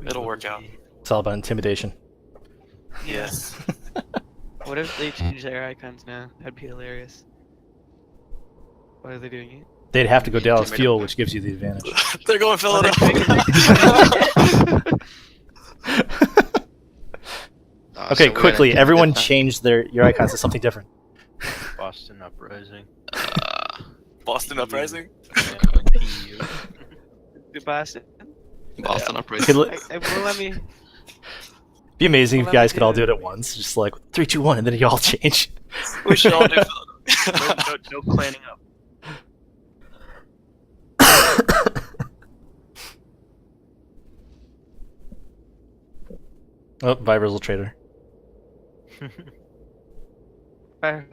It'll work out. It's all about intimidation. Yes. What if they change their icons now? That'd be hilarious. Why are they doing it? They'd have to go Dallas Intimidate Fuel, them. which gives you the advantage. They're going Philadelphia. Okay, So we're quickly, gonna everyone get that. change your icons to something different. Boston Uprising. Boston Uprising. PU. The Boston. Boston Okay, Uprising. Well, let me. be amazing if Well, you guys let me could all do do it at once. Just like 3, 2, 1, and then you all change. We should all do No, Philadelphia. no clanning up. Oh, Vibr's trader. Fire.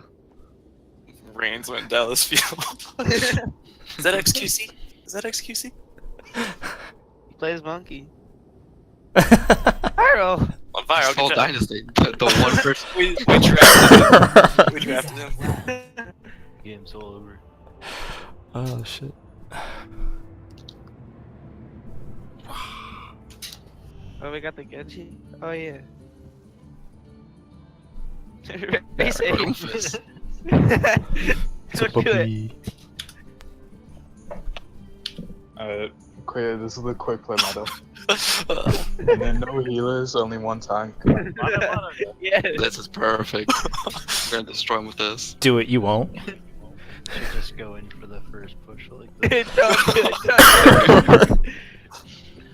Reigns went Dallas Fuel. Is that XQC? Is that XQC? He plays monkey. Pyro. On fire. This whole Okay, dynasty. The one person. we drafted him. We drafted him. Game's all over. Oh shit. Oh, we got the Genji. Oh yeah. Race A. Rufus. Don't do it. This is the quick play meta. And then no healers, only one tank. Yes. This is perfect. I'm gonna destroy him with this. Do it, you won't. Should just go in for the first push like this. Don't do it. Don't do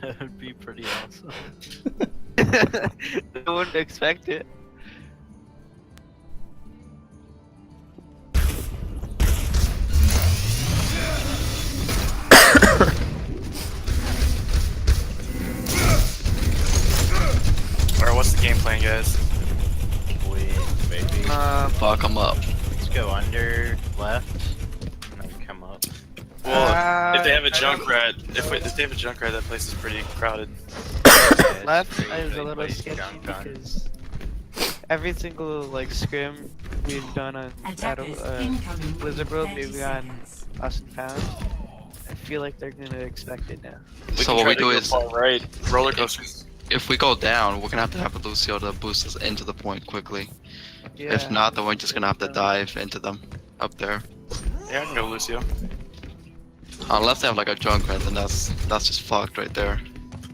That would be pretty awesome. it. I wouldn't expect it. Alright, what's the game plan, guys? Wait, baby. Fuck him up. Let's go under, left, and then come up. Well, if they have a I don't- Junkrat, if they have a Junkrat, that place is pretty crowded. Left Pretty is a big little place, sketchy junk on. because every single like scrim we've done on Attackers Battle, incoming. Blizzard World, 30 maybe on seconds. Lost and Found. I feel like they're gonna expect it now. So can what try we to do go is, far right, roller coasters. if we go down, we're gonna have Lucio to boost us into the point quickly. Yeah. If not, then we're just gonna have to dive into them up there. Yeah, I can go Lucio. Unless they have like a Junkrat, then that's just fucked right there.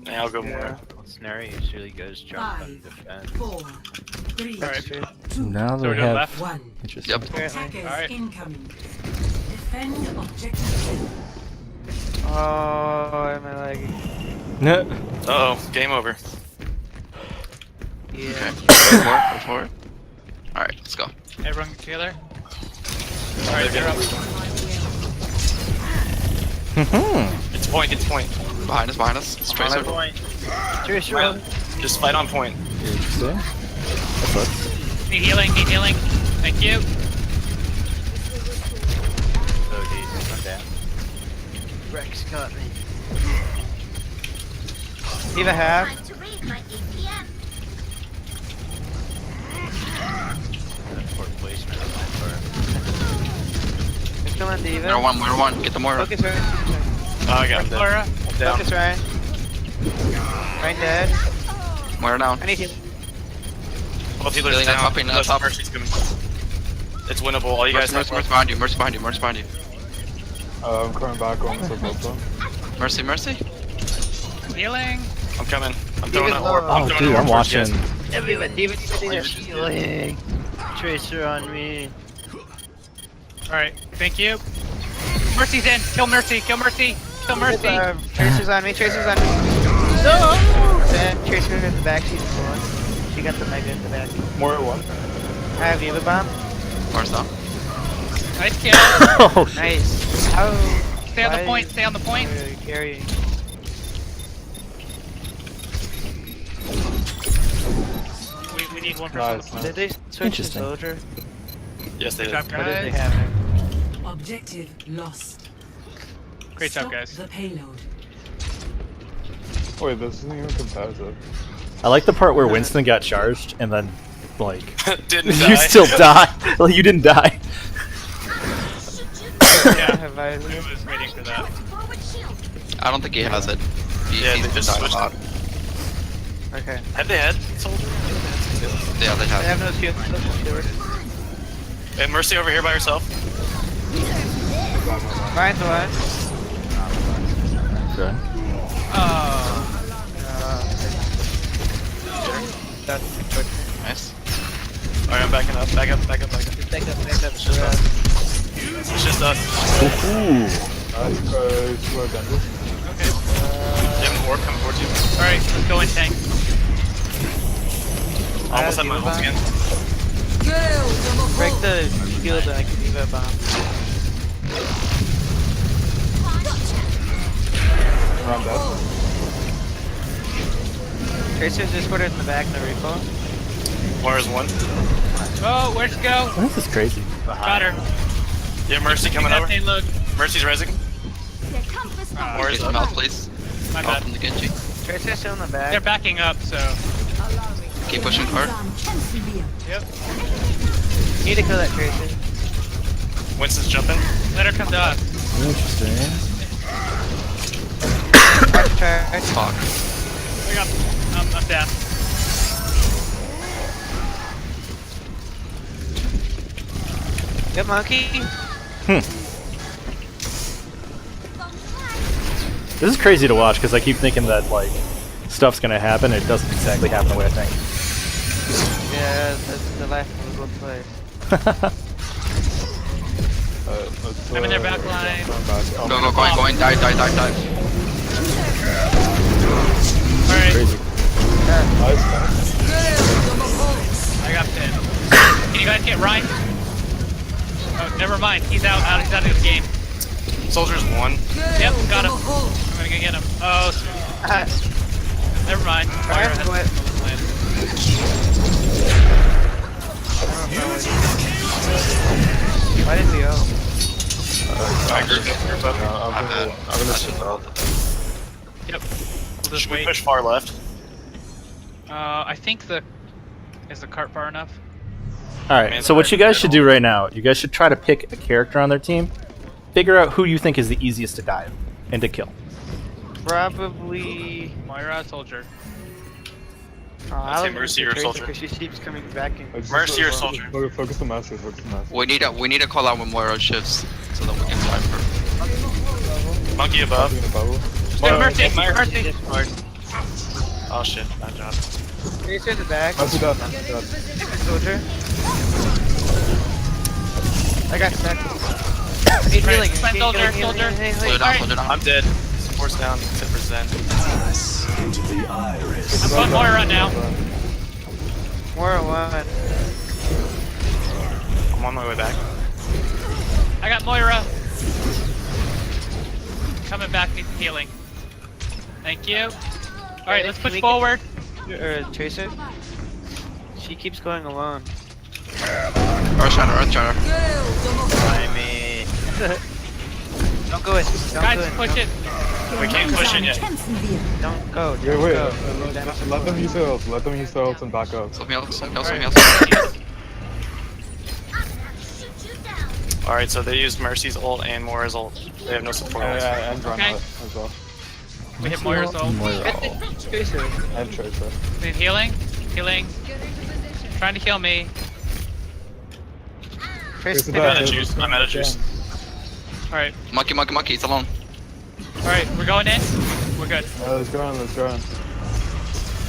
Yeah, I'll go Yeah. more. Well, Snare usually goes jump and defend. 4, 3, That's true. 2, Now So they we're going have. left? 1. Interesting. Yep. Apparently. Attackers incoming. Defend objective. Oh, am I lagging? No. Uh oh, game over. Yeah. Okay. Go for it. Alright, let's go. Everyone get together. Alright, you're up. It's point, it's point. Behind us. It's On my Tracer. point. Tracer. Right. Just fight on point. Interesting. Need healing, need healing. Thank you. So decent, I'm down. Rex caught me. Leave a half. Time to raise my APM. That's poor placement on my part. Come on, Diva. We're one. Get the Moira. Focus Ryan. Oh, I got him. Clara. I'm down. Focus Ryan. Ryan dead. Moira down. I need heal. Both healers Healing, down. up, up, Unless up. Mercy's coming. It's winnable. All you guys Mercy have behind you. Mercy behind you. Mercy behind you. I'm coming back on the bottom. Mercy. Healing. I'm coming. I'm throwing an low. orb. Oh, throwing dude, an I'm orb towards you watching. guys. Everyone, Diva, Healing. Tracer on me. Alright, thank you. Mercy's in. Kill Mercy. Kill Mercy. Kill Mercy. Tracer's on me. Tracer's on me. No. Then Tracer in the back. She's gone. She got the mega in the back. More at one. I have Eva bomb. Moira's down. Nice kill. Oh, Nice. How? Stay on the why point. Stay on the point. are you carrying? We need one person on the Nice. point. Did they switch to Interesting. soldier? Yes, they Good did. job, What did they guys. have? Objective lost. Great job, Stop guys. the payload. Wait, this isn't even competitive. I like the part where Winston got charged and then, like, Didn't you die. still die. Like, you didn't die. Yeah. Have I? I was waiting for that. Forward shield. I don't think he has it. Yeah, they He's just died a switched lot. Okay. Have they had soldier? Yeah, they I have. have no shield. And Mercy over here by herself. Ryan's one. Okay. Oh. That's good. Nice. Alright, I'm backing up. Back up. Back up. It's just us. It's just us. Ooh. Slow Denver. Okay. They have an orb coming towards you. Alright, let's go in tank. Almost at my ult again. Break the shield and I can leave a bomb. Around that. Tracer's Discord in the back, no recall. Moira's one. Oh, where'd she go? This is crazy. Got her. Yeah, Mercy coming over. Look. Mercy's resing. Moira's Get up. some out, please. My Out bad. from the Genji. Tracer's still in the back. They're backing up, so. Keep pushing hard. Yep. Need to kill that Tracer. Winston's jumping. Let her come to us. Interesting. Try. Fuck. We got. I'm down. Good monkey. This is crazy to watch because I keep thinking that like stuff's gonna happen. It doesn't exactly happen the way I think. Yeah, that's the last one was play. I'm in their back line. Go, going. Die. Alright, Crazy. Nice. I got pinned. Can you guys get Ryan? Oh, never mind. He's out of the game. Soldier's one. Yep, got him. I'm gonna go get him. Oh, never mind. Fire Ryan's has what? Why didn't we go? I group up. I'm gonna sit out. Yep. We'll just Should we wait. push far left? I think is the cart far enough? Alright, so what you guys should do right now, you guys should try to pick a character on their team, figure out who you think is the easiest to dive and to kill. Probably. Moira, soldier. I'd say Mercy or Soldier. Because she keeps coming back in. Mercy or Soldier? Focus on Master, focus on Master. We need to call out when Moira shifts so that we can fight her. Monkey above. In the bubble. Mercy. Oh shit, bad job. Tracer's the back. Master down. Soldier. I got stuck. He's healing. Find soldier. Slow down, Alright. slow down. I'm dead. Support's down, 10%. I'm on Moira now. More than one. I'm on my way back. I got Moira. Coming back, needs healing. Thank you. Alright, let's push forward. Tracer. She keeps going alone. Earth Shatter. Don't go in. Don't Guys, go in. push it. We can't push it yet. Don't go. Wait, Don't wait. go. Let them use heals. Let them use heals and back up. Something else. Alright, so they used Mercy's ult and Moira's ult. They have no support. Yeah, and run Okay. out as well. We hit Moira's ult. Tracer. And Tracer. Need healing. Healing. Trying to heal me. Tracer. Tracer I'm out down. of juice. I'm out of juice. Alright. Monkey, he's alone. Alright, we're going in. We're good. Let's go on.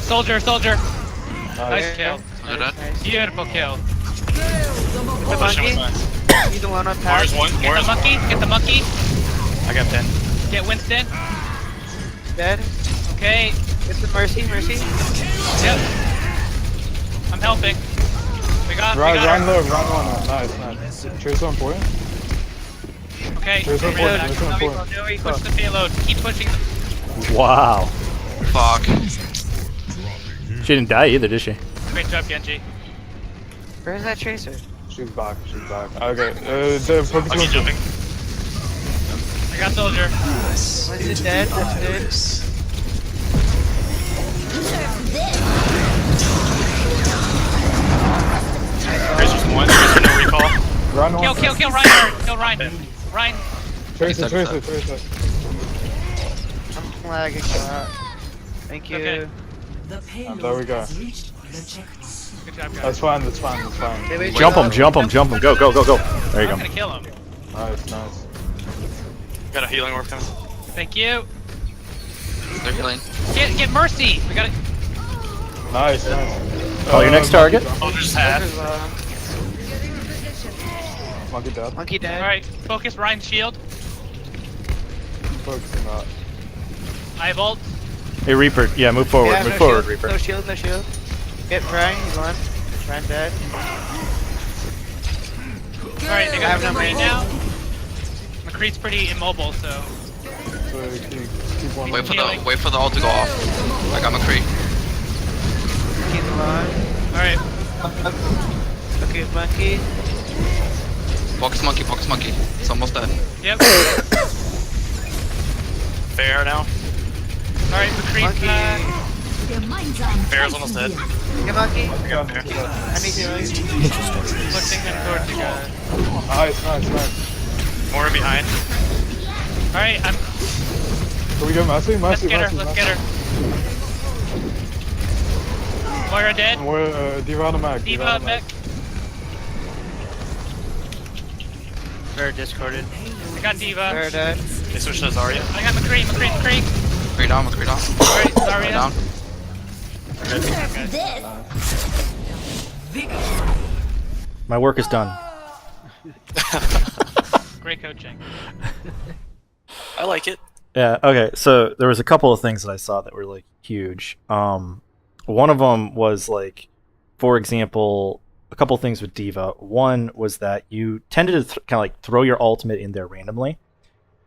Soldier. Nice Nice. kill. You're dead. Beautiful kill. The Pushing monkey. with mine. He's the one on top. Moira's one. Get the Moira's monkey. Get the monkey. I got 10. Get Winston. Dead. Okay. Get the Mercy. Yep. I'm helping. We got Run her. low, run low. Nice. Tracer on point. Okay. Tracer on Reload. point. Tracer on point. Push the payload. Keep pushing. Wow. Fuck. She didn't die either, did she? Great job, Genji. Where's that Tracer? She's back. Okay. The focus Monkey on jumping. I got soldier. Is it dead? That's dead. Tracer's one. Tracer no recall. Run on. Kill Ryan. Kill Ryan. Ryan. Tracer. I'm lagging. Thank you. Okay. The payload there we go. has reached the checkpoint. Good job, guys. That's fine, that's fine, that's fine. Wait, wait, Jump him, jump him, jump him. Go, go, go, go. There you I'm go. gonna kill him. Nice, nice. Got a healing orb coming. Thank you. They're healing. Get Mercy. We got it. Nice, nice. Call your next target. Oh, there's half. Monkey dead. Monkey dead. All right, focus Ryan's shield. Focusing that. I have ult. Hey, Reaper. Yeah, move forward. Yeah, Move no forward, shield, Reaper. No shield, no shield. Get Ryan, he's one. Ryan dead. All right, they I got have the no right mana. now. McCree's pretty immobile, so So keep one. Wait for the ult to go off. I got McCree. Monkey's alive. all right. Okay, monkey. Focus monkey. It's almost dead. Yep. Fair now. All right, McCree's Monkey. Fair's almost dead. Get monkey. I got Fair. I need healing. pushing them towards you guys. Nice, nice, nice. More behind. All right, Can we go Mercy? let's Mercy, get her. Mercy, Let's get her. Moira dead. And we're Diva on the Mac. Diva mech. Very discorded. I got Diva. Very dead. They switched to Zarya. I got McCree. McCree down. All right, McCree down. Zarya. My work is done. Great coaching. I like it. Yeah, okay, so there was a couple of things that I saw that were, like, huge. One of them was, like, for example, a couple of things with Diva. One was that you tended to kind of, like, throw your ultimate in there randomly.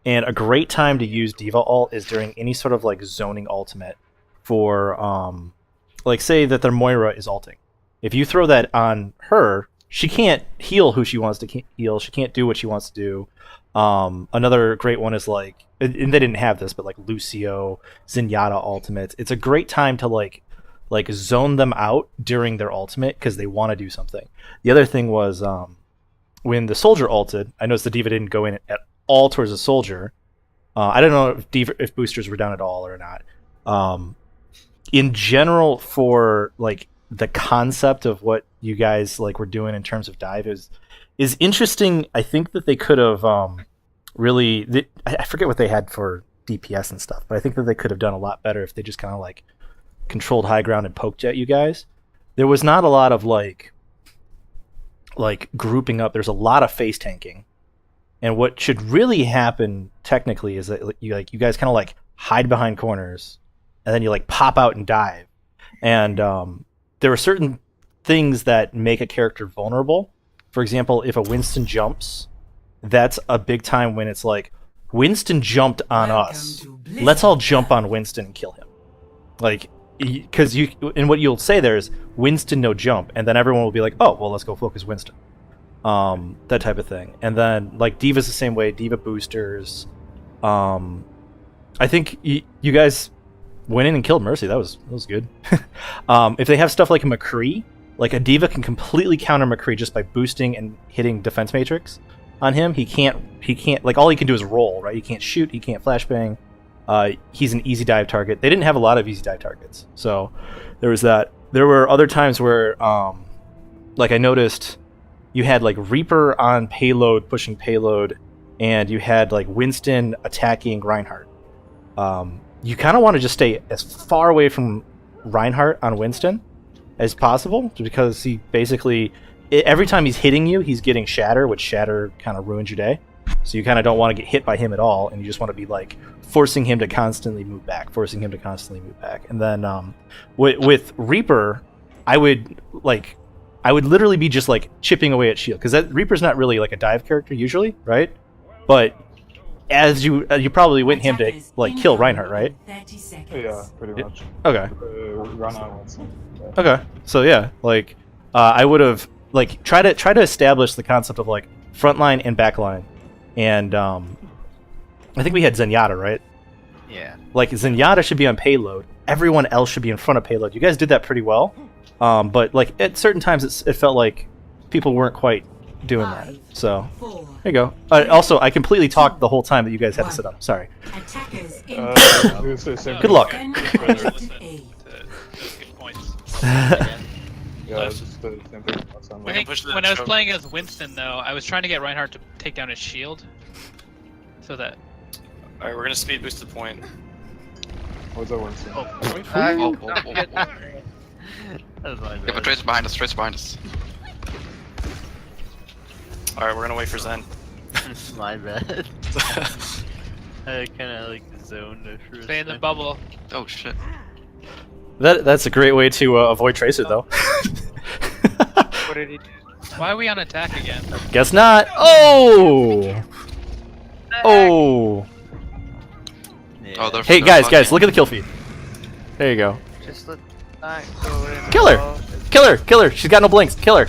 And a great time to use Diva ult is during any sort of, like, zoning ultimate for, like, say that their Moira is ulting. If you throw that on her, she can't heal who she wants to heal. She can't do what she wants to do. Another great one is like, and they didn't have this, but like Lucio, Zenyatta ultimates. It's a great time to like zone them out during their ultimate because they want to do something. The other thing was when the soldier ulted, I noticed the Diva didn't go in at all towards the soldier. I don't know if boosters were down at all or not. In general, for like the concept of what you guys like were doing in terms of dive is interesting. I think that they could have really I forget what they had for DPS and stuff, but I think that they could have done a lot better if they just kind of like controlled high ground and poked at you guys. There was not a lot of like grouping up. There's a lot of face tanking, and what should really happen technically is that you guys kind of like hide behind corners, and then you like pop out and dive. And there are certain things that make a character vulnerable. For example, if a Winston jumps, that's a big time when it's like, Winston jumped on us. Let's all jump on Winston and kill him. Like, because and what you'll say there is, Winston no jump, and then everyone will be like, oh, well, let's go focus Winston. That type of thing. And then, like, Diva's the same way, Diva boosters. I think you guys went in and killed Mercy. That was good. If they have stuff like a McCree, like a Diva can completely counter McCree just by boosting and hitting defense matrix on him. He can't like all he can do is roll, right? He can't shoot, he can't flashbang. He's an easy dive target. They didn't have a lot of easy dive targets. So there was that. There were other times where like I noticed you had like Reaper on payload pushing payload, and you had like Winston attacking Reinhardt. You kind of want to just stay as far away from Reinhardt on Winston as possible, because he basically, every time he's hitting you, he's getting Shatter, which Shatter kind of ruins your day. So you kind of don't want to get hit by him at all, and you just want to be like forcing him to constantly move back. And then with Reaper, I would literally be just like chipping away at shield, because that Reaper's not really like a dive character usually, right? But as you probably went him to like kill Reinhardt, right? 30 seconds. Yeah, pretty much. Okay. Run out once. Okay. So yeah, like I would have like try to establish the concept of like front line and back line, and I think we had Zenyatta, right? Yeah. Like Zenyatta should be on payload. Everyone else should be in front of payload. You guys did that pretty well, but like at certain times it felt like people weren't quite doing that. So there you go. Also, I completely talked the whole time that you guys had to sit up. Sorry. Attackers Good Good luck. Defend objective A. Yeah, it's just the same thing. Last time. I can think push that when I was choke. playing as Winston, though, I was trying to get Reinhardt to take down his shield, so that. All right, we're gonna speed boost the point. What's that one? Oh, oh, oh, oh. That's my Yeah, bad. but Tracer behind us, Tracer behind us. All right, we're gonna wait for Zen. My bad. I kinda like zoned it for a Stay in the second. bubble. Oh shit. That's a great way to avoid Tracer, though. What did he do? Why are we on attack again? Guess not. Oh! Oh! Yeah. Oh, they're Hey, they're guys, fucking- look at the kill feed. There you go. Just let that go in. Kill her! Kill her! She's got no blinks. Kill her!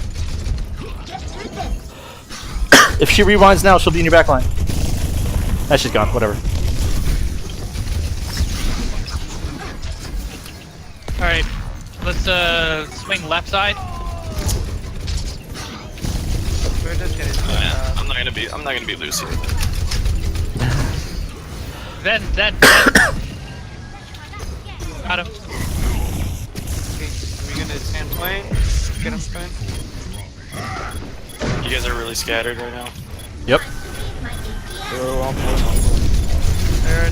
If she rewinds now, she'll be in your back line. Ah, she's gone. Whatever. Alright, let's swing left side. We're just getting. I'm not gonna be Lucy. Then. Got him. Okay, are we gonna stand point? Get him point? You guys are really scattered right now. Yep. There.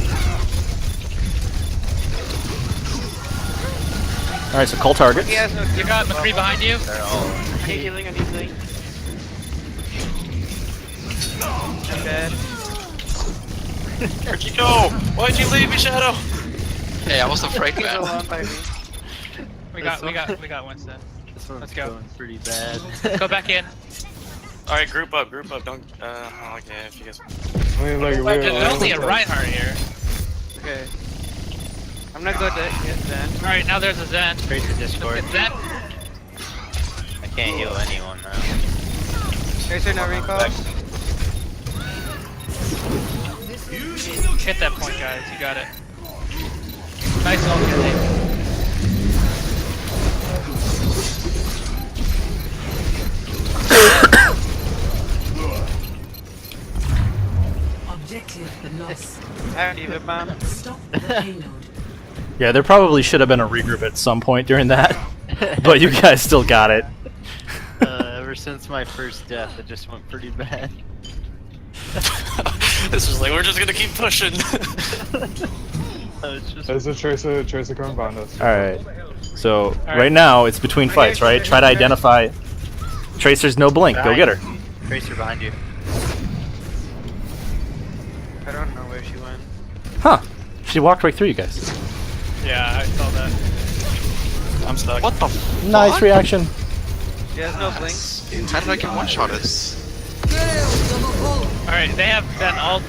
Alright, so call targets. He has no. You got McCree behind you. They're all. I need healing. I need healing. I'm dead. Where'd you go? Why'd you leave me, Shadow? Hey, I was afraid, He's man. alone by me. We got Winston. This one's Let's go. going pretty bad. Go back in. All right, group up. Don't. Oh, okay, if you guys. I mean, like, There's only a Reinhardt here. Okay. I'm not good at it then. Alright, now there's a Zen. Tracer Discord. Get Zen. I can't heal anyone now. Tracer no recall. Hit that point, guys. You got it. Nice ult, Kizzy. Objective lost. I have Diva bomb. Stop the payload. Yeah, there probably should have been a regroup at some point during that, but you guys still got it. Ever since my first death, it just went pretty bad. This is like we're just gonna keep pushing. It's just There's a Tracer coming behind us. Alright. So, right now, it's between fights, right? Try to identify. Tracer's no blink. Go get her. Tracer behind you. I don't know where she went. Huh. She walked right through you guys. Yeah, I saw that. I'm stuck. What the Nice reaction. She has no blinks. How did I get one shot it? Alright, they have Zen ult.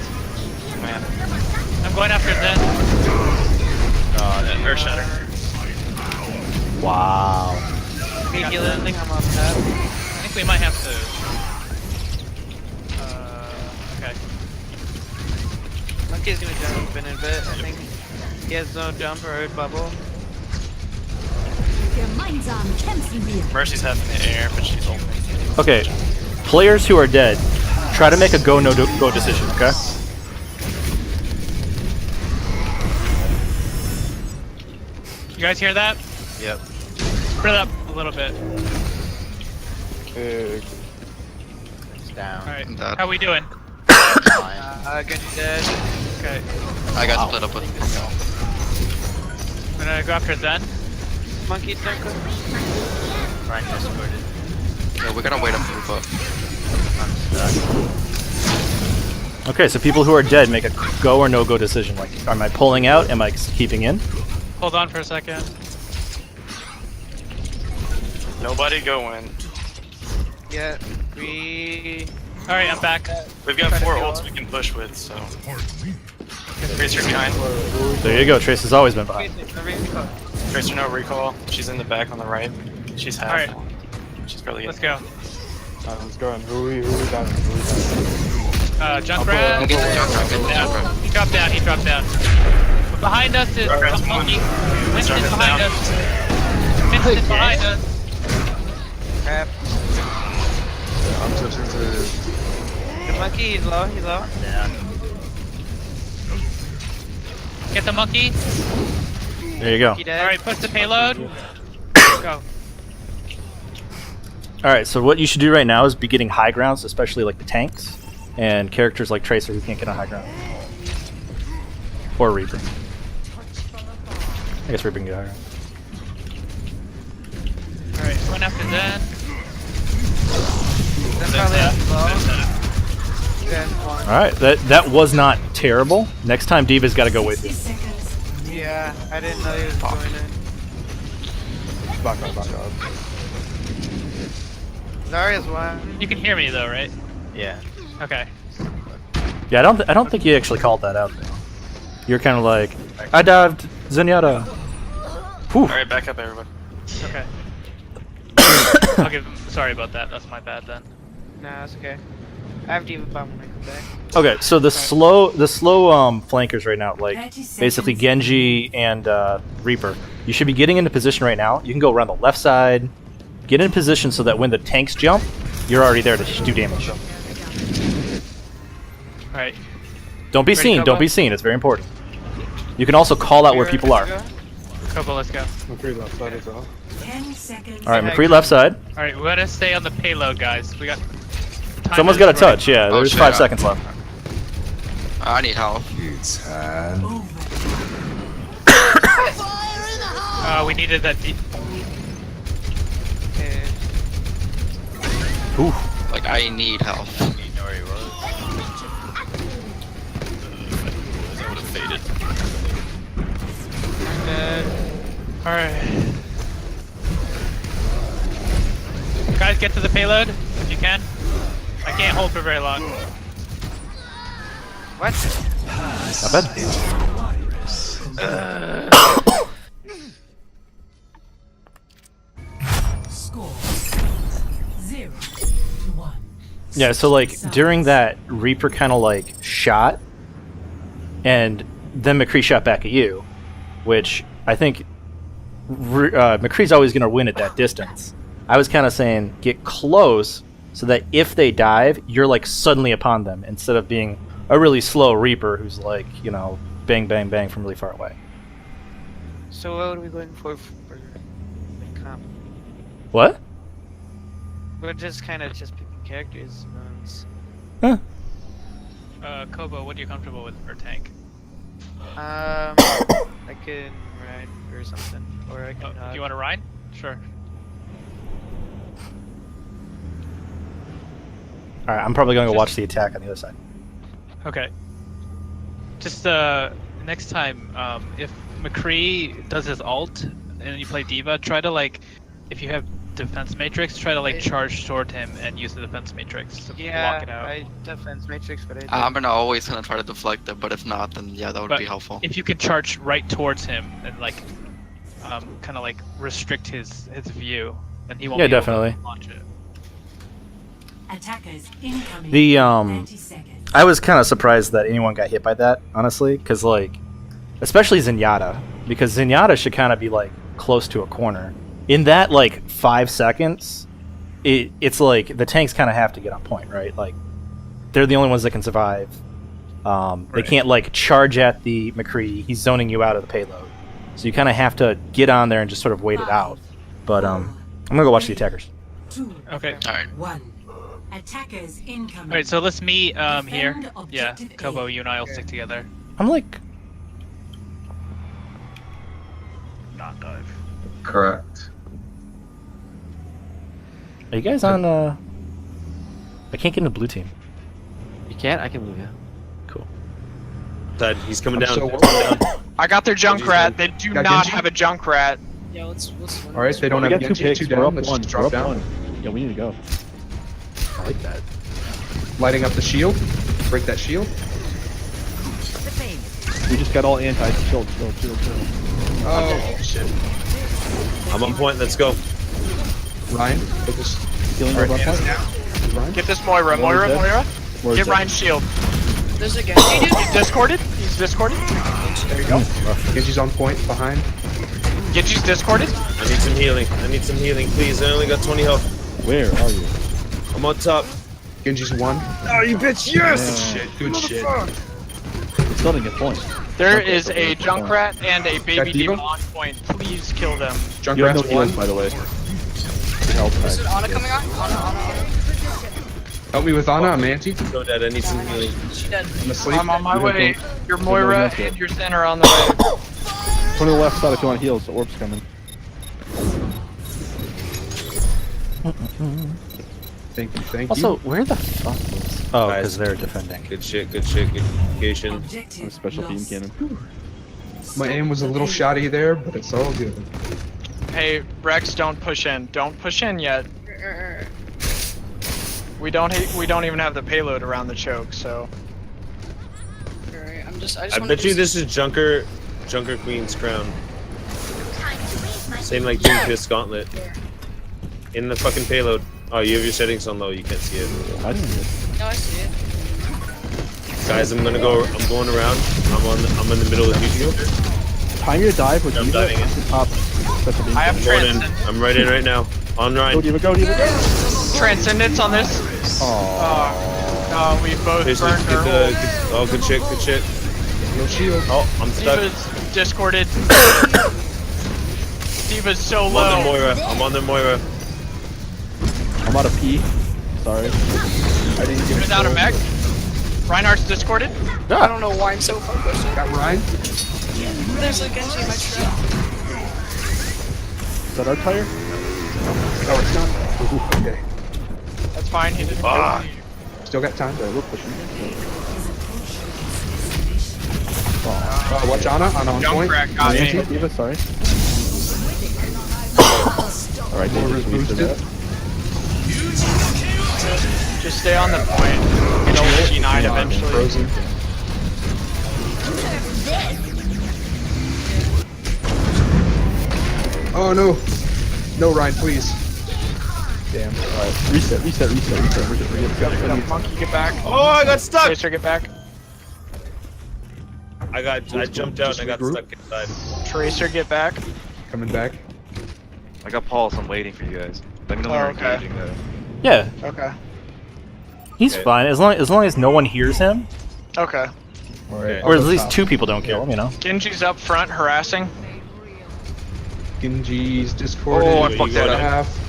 Man. I'm going after Zen. Earth Shatter. Wow. Me healing. I'm up top. I think we might have to. Okay. Monkey's gonna jump in a bit. I think he has no jump or bubble. Gemeinsam kämpfen wir. Mercy's half in the air, but she's only. Okay. Players who are dead, try to make a go, no go decision, okay? You guys hear that? Yep. Spread up a little bit. It's down. Alright, I'm dead. how we doing? Fine. Getting dead. Okay. I got split up with. I'm gonna go after Zen. Monkey circle. Ryan discorded. Yeah, we gotta wait up for both. I'm stuck. Okay, so people who are dead make a go or no go decision. Like, am I pulling out? Am I keeping in? Hold on for a second. Nobody going. Yeah, we. Alright, I'm back. We've got 4 ults we can push with, so. Tracer behind. There you go. Trace has always been behind. Tracer no recall. She's in the back on the right. She's half. Alright. She's probably. Let's go. Let's go. Who we down? Junkrat. Get the Junkrat, get the Yeah, Junkrat. he dropped down, he dropped down. Behind us is Alright, a monkey. Winston's Junkrat's behind down. us. Winston's behind us. Crap. I'm switching to. The monkey, he's low, he's low. Down. Get the monkey. There you go. He dead. Alright, push the payload. Go. Alright, so what you should do right now is be getting high grounds, especially like the tanks, and characters like Tracer who can't get on high ground. Or Reaper. I guess Reaper can get high ground. Alright, one after Zen. That's Zen probably set. low. Zen set. Then one. Alright, that was not terrible. Next time Diva's gotta go with you. 60 seconds. Yeah, I didn't know he was going in. Back up. Zarya's one. You can hear me though, right? Yeah. Okay. Yeah, I don't think you actually called that out though. You're kinda like, I dived Zenyatta. Whew. Alright, back up, everyone. Okay. I'll give him. Sorry about that. That's my bad then. Nah, that's okay. I have D.Va bomb when I come back. Okay, so the slow flankers right now, like 30 basically seconds. Genji and Reaper. You should be getting into position right now. You can go around the left side, get in position so that when the tanks jump, you're already there to do damage. Alright. Don't be Ready, seen. Kobo? Don't be seen. It's very important. You can also call out where people are. Kobo, let's go. I'm pretty left side as well. 10 seconds. All right, McCree left side. Alright, we gotta stay on the payload, guys. We got. time Someone's is got a running. touch. Yeah, Oh, there's shit, 5 yeah. seconds left. I need help. We needed that. Ooh. Like, I need help. Alright. Guys, get to the payload if you can. I can't hold for very long. What? Not bad. Score 0-1. Yeah, so like during that, Reaper kind of like shot, and then McCree shot back at you, which I think McCree's always going to win at that distance. I was kind of saying get close so that if they dive, you're like suddenly upon them instead of being a really slow Reaper who's like, you know, bang, bang, bang from really far away. So what are we going for like, comp? What? We're just kind of just picking characters. Huh. Kobo, what are you comfortable with for tank? I can ride or something, or I can. Do you want to ride? Sure. All right, I'm probably going to watch the attack on the other side. Okay. Just next time, if McCree does his ult and you play D.Va, try to like, if you have defense matrix, try to like charge toward him and use the defense matrix to block it out. I defense matrix, but I'm always gonna try to deflect it, but if not, then yeah, that would But be helpful. If you can charge right towards him and like, kind of like restrict his view, then he won't. Yeah, be able definitely. to launch it. Attackers incoming. The 30 seconds. I was kind of surprised that anyone got hit by that, honestly, because like, especially Zenyatta, because Zenyatta should kind of be like close to a corner. In that like 5 seconds, it's like the tanks kind of have to get on point, right? Like, they're the only ones that can survive. They can't like charge at the McCree. He's zoning you out of the payload, so you kind of have to get on there and just sort of wait it out. But I'm gonna go watch the attackers. 2, Okay. All right. 1. Attackers incoming. Alright, so let's meet here. Defend Yeah, objective Kobo, A. you and I will stick together. I'm like, Not dive. Correct. are you guys on? I can't get into blue team. You can't? I can move you. Cool. He's coming I'm down. so He's coming down. I got their Junkrat. They do Got not Genji? have a Junkrat. Yeah, let's Alright, they don't We have got two Genji, picks. 2 We're down. up Let's one. just We're drop up down. one. Yeah, we need to go. I like that. Lighting up the shield. Break that shield. We just got all anti. Chill. Oh, shit. I'm on point. Let's go. Ryan, focus. Healing Alright, over hands point. down. Ryan. Get this Moira. Moira. Where's Get that? Ryan's shield. There's a guy. He's discorded. He's discorded. There you go. Genji's on point, behind. Genji's discorded. I need some healing. Please. I only got 20 health. Where are you? I'm on top. Genji's 1. Oh, you bitch! Yes. Good shit. Still didn't get points. There is a Junkrat and a Got baby D.Va? demon on point. Please kill them. You have no Junkrat's heals, 1. by the way. Is it Ana coming on? Ana. Help me with Ana, I'm anti. Go dead, I need some healing. She dead. I'm asleep. I'm on my way. Your Moira and your Zen are on the way. Go to the left side if you want heals. The orb's coming. Thank you, thank Also, you. where the fuck is... Oh, because they're defending. Good shit, good communication. Objective Special beam lost. cannon. My aim was a little shoddy there, but it's all good. Hey, Rex, don't push in. Don't push in yet. We don't even have the payload around the choke, so. Alright, I just I wanna bet do you some- this is Junker Queen's crown. Same like Doomfist Gauntlet. In the fucking payload. Oh, you have your settings on low, you can't see it. I didn't see it. No, I see it. Guys, I'm going around. I'm in the middle of the Hugo. Time your dive with I'm Diva. diving in. Top. Special beam. I have I'm going in. transcend I'm right in right now. On Go Ryan. Diva, go Diva, go! transcendence on this. Oh. We both There's burned our ult. oh, good shit, good shit. No shield. Oh, I'm stuck. Diva's discorded. Diva's so I'm on the low. Moira. I'm on the Moira. I'm out of P. Sorry. I didn't get Without a mech. Reinhardt's discorded. I don't know why I'm so focused. Got Ryan. There's a Genji in my trap. Is that our tire? Oh, it's not. Ooh, okay. That's fine. He didn't Ah. kill me. Still got time. Sorry, we're pushing. Watch Ana. Ana on point. Junkrat got Anti, me. Diva, sorry. Alright, they Moira's just boosted boosted. that. Just stay on the point. Get ult G9 eventually. Frozen. Oh no. No, Ryan, please. Damn. Alright, reset. We're good. Monkey, get back. Oh, I got stuck. Tracer, get back. I jumped out and I got regroup. stuck inside. Tracer, get back. Coming back. I got Pulse. I'm waiting for you guys. Let me know when Oh, you're okay. engaging though. Yeah, Okay. he's Okay. fine as long as no one hears him, Okay. Alright. or at least two people don't kill him. You know. Genji's up front harassing. Genji's discorded. Oh, I You fucked got that it. up. Half.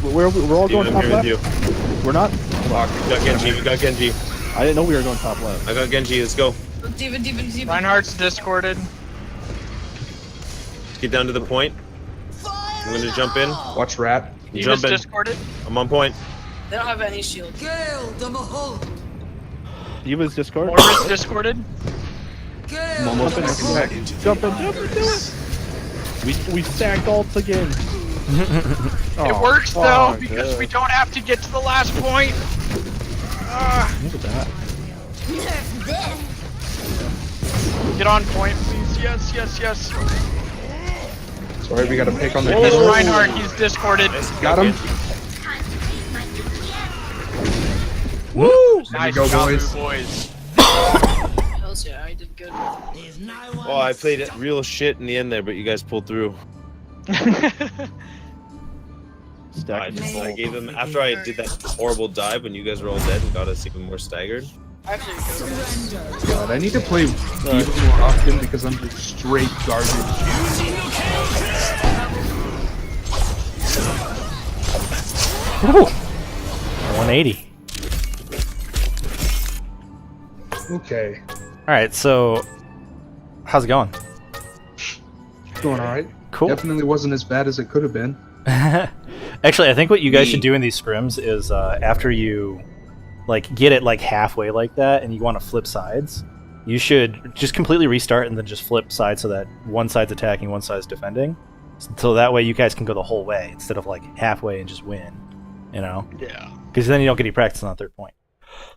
We're all going I'm top here with left? you. We're not? We got Genji. We got Genji. I didn't know we were going top left. I got Genji. Let's go. Diva. Reinhardt's discorded. Let's get down to the point. I'm gonna jump in. Watch Rat. I'm Diva's jumping. discorded. I'm on point. They don't have any shield. Diva's Discord. Moira's discorded. Jump in, do it! We stacked ults again. It works though because we don't have to get to the last point. Look at that. Get on point, please. Yes. Sorry, we got a pick on the This healer. Reinhardt, he's discorded. Got him. Woo! Nice go, job, boys. boys. Hells yeah, I did good. Oh, I played it real shit in the end there, but you guys pulled through. I gave him after I did that horrible dive when you guys were all dead and got us even more staggered. I actually go. God, I need to play Diva more often because I'm just straight garbage. Woo! 180. Okay. All right, so how's it going? Going alright. Cool. Definitely wasn't as bad as it could have been. Actually, I think what you guys should do in these scrims is after you like get it like halfway like that, and you want to flip sides, you should just completely restart and then just flip sides so that one side's attacking, one side's defending. So that way you guys can go the whole way instead of like halfway and just win. You know? Yeah. Because then you don't get any practice on the third point.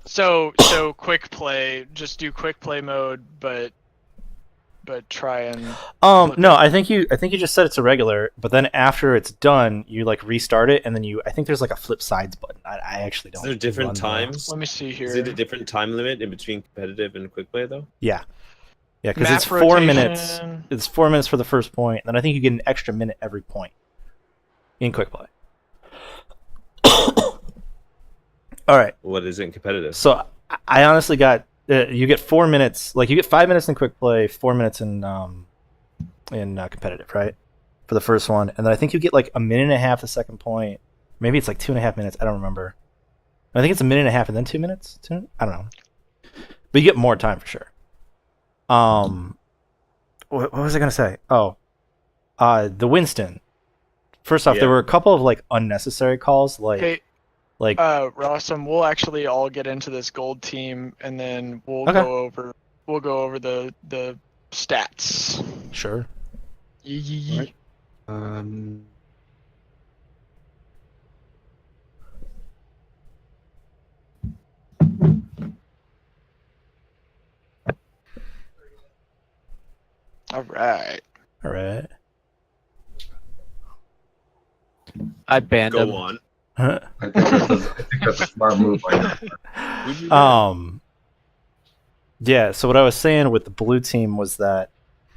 So quick play. Just do quick play mode, but try and. No, I think you just set it to regular, but then after it's done, you like restart it, and then I think there's like a flip sides button. I actually don't. Is there different run times? Let me see here. Is it a different time limit in between competitive and quick play though? Yeah, because Map it's 4 rotation. minutes. It's 4 minutes for the first point, and then I think you get an extra minute every point in quick play. All right. What is it in competitive? So I honestly got you get 4 minutes. Like you get 5 minutes in quick play, 4 minutes in competitive, right? for the first one, and then I think you get like a minute and a half the second point. Maybe it's like 2.5 minutes. I don't remember. I think it's a minute and a half and then 2 minutes. I don't know. But you get more time for sure. What was I gonna say? Oh, the Winston. First off, there were a couple of like unnecessary calls, Hey, like Rossum, we'll actually all get into this gold team, and then we'll go over the stats. Sure. Yee. All right. All right. I banned him. Go on. I think that's a smart move. Yeah, so what I was saying with the blue team was that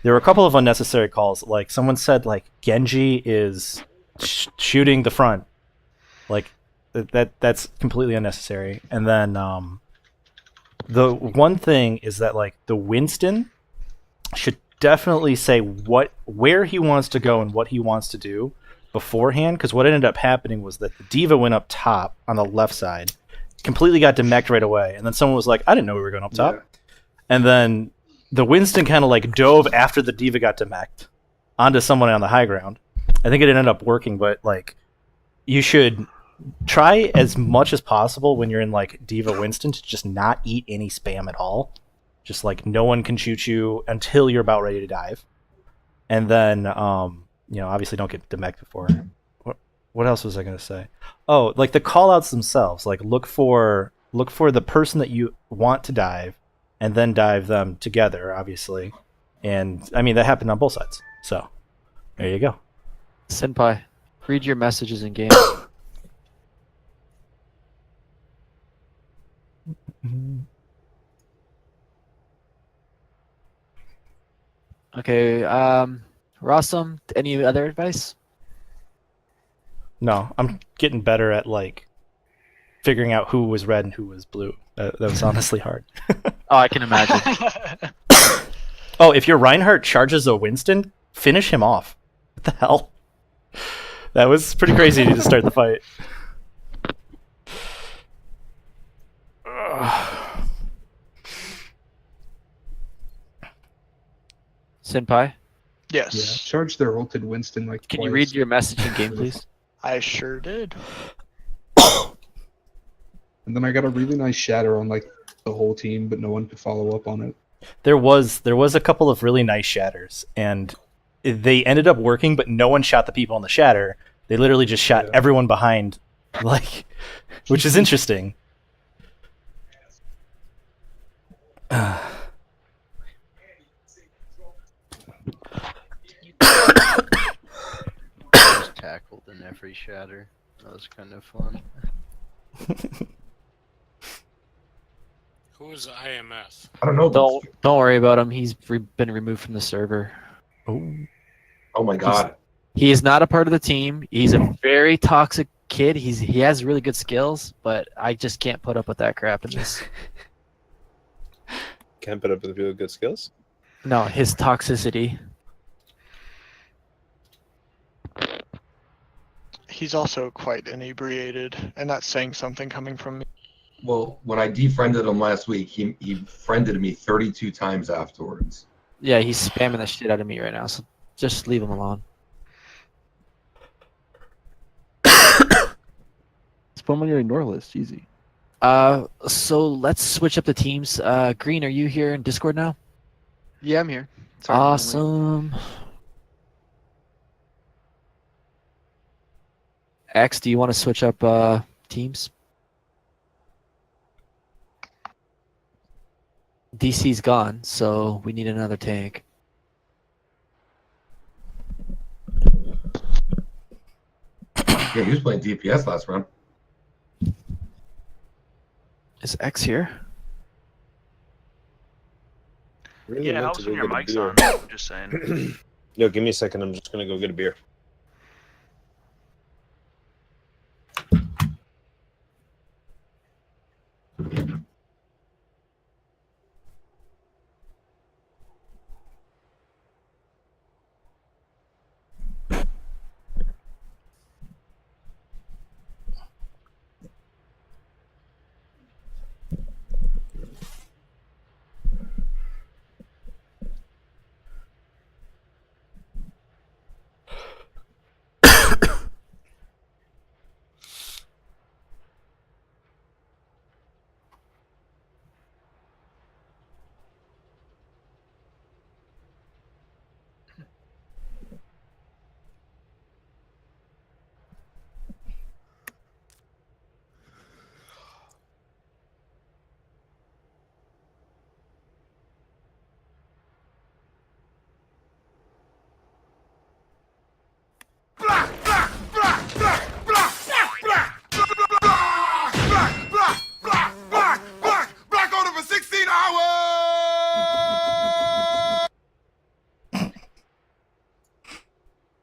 there were a couple of unnecessary calls. Like someone said, like Genji is shooting the front, like that's completely unnecessary. And then the one thing is that like the Winston should definitely say where he wants to go and what he wants to do beforehand, because what ended up happening was that the D.Va went up top on the left side, completely got demeched right away, and then someone was like, I didn't know we were going up top. And then the Winston kind of like dove after the D.Va got demeched onto someone on the high ground. I think it ended up working, but like you should try as much as possible when you're in like D.Va Winston to just not eat any spam at all. Just like no one can shoot you until you're about ready to dive. And then obviously don't get demeched before. What else was I going to say? Oh, like the callouts themselves. Like look for the person that you want to dive, and then dive them together, obviously. And I mean that happened on both sides. So there you go. Senpai, read your messages in game. Okay, Rossum, any other advice? No, I'm getting better at like figuring out who was red and who was blue. That was honestly hard. Oh, I can imagine. Oh, if your Reinhardt charges a Winston, finish him off. What the hell? That was pretty crazy to start the fight. Senpai? Yes. Yeah, charge their ulted Winston like Can you twice. read your message in game, please? I sure did. And then I got a really nice shatter on like the whole team, but no one could follow up on it. There was a couple of really nice shatters, and they ended up working, but no one shot the people on the shatter. They literally just shot everyone behind, like, which is interesting. Just tackled in every shatter. That was kind of fun. Who is IMF? I don't know. Don't worry about him. He's been removed from the server. Oh my god. He is not a part of the team. He's a very toxic kid. He has really good skills, but I just can't put up with that crap in this. Can't put up with people with good skills? No, his toxicity. He's also quite inebriated, and that's saying something coming from me. Well, when I defriended him last week, he friended me 32 times afterwards. Yeah, he's spamming the shit out of me right now, so just leave him alone. Spawn on your ignore list, easy. So let's switch up the teams. Green, are you here in Discord now? Yeah, I'm here. Awesome. X, do you want to switch up teams? DC's gone, so we need another tank. Yeah, he was playing DPS last round. Is X here? Really Yeah, meant to how's go your get a mic's beer. on? I'm just saying. Yo, give me a second. I'm just gonna go get a beer.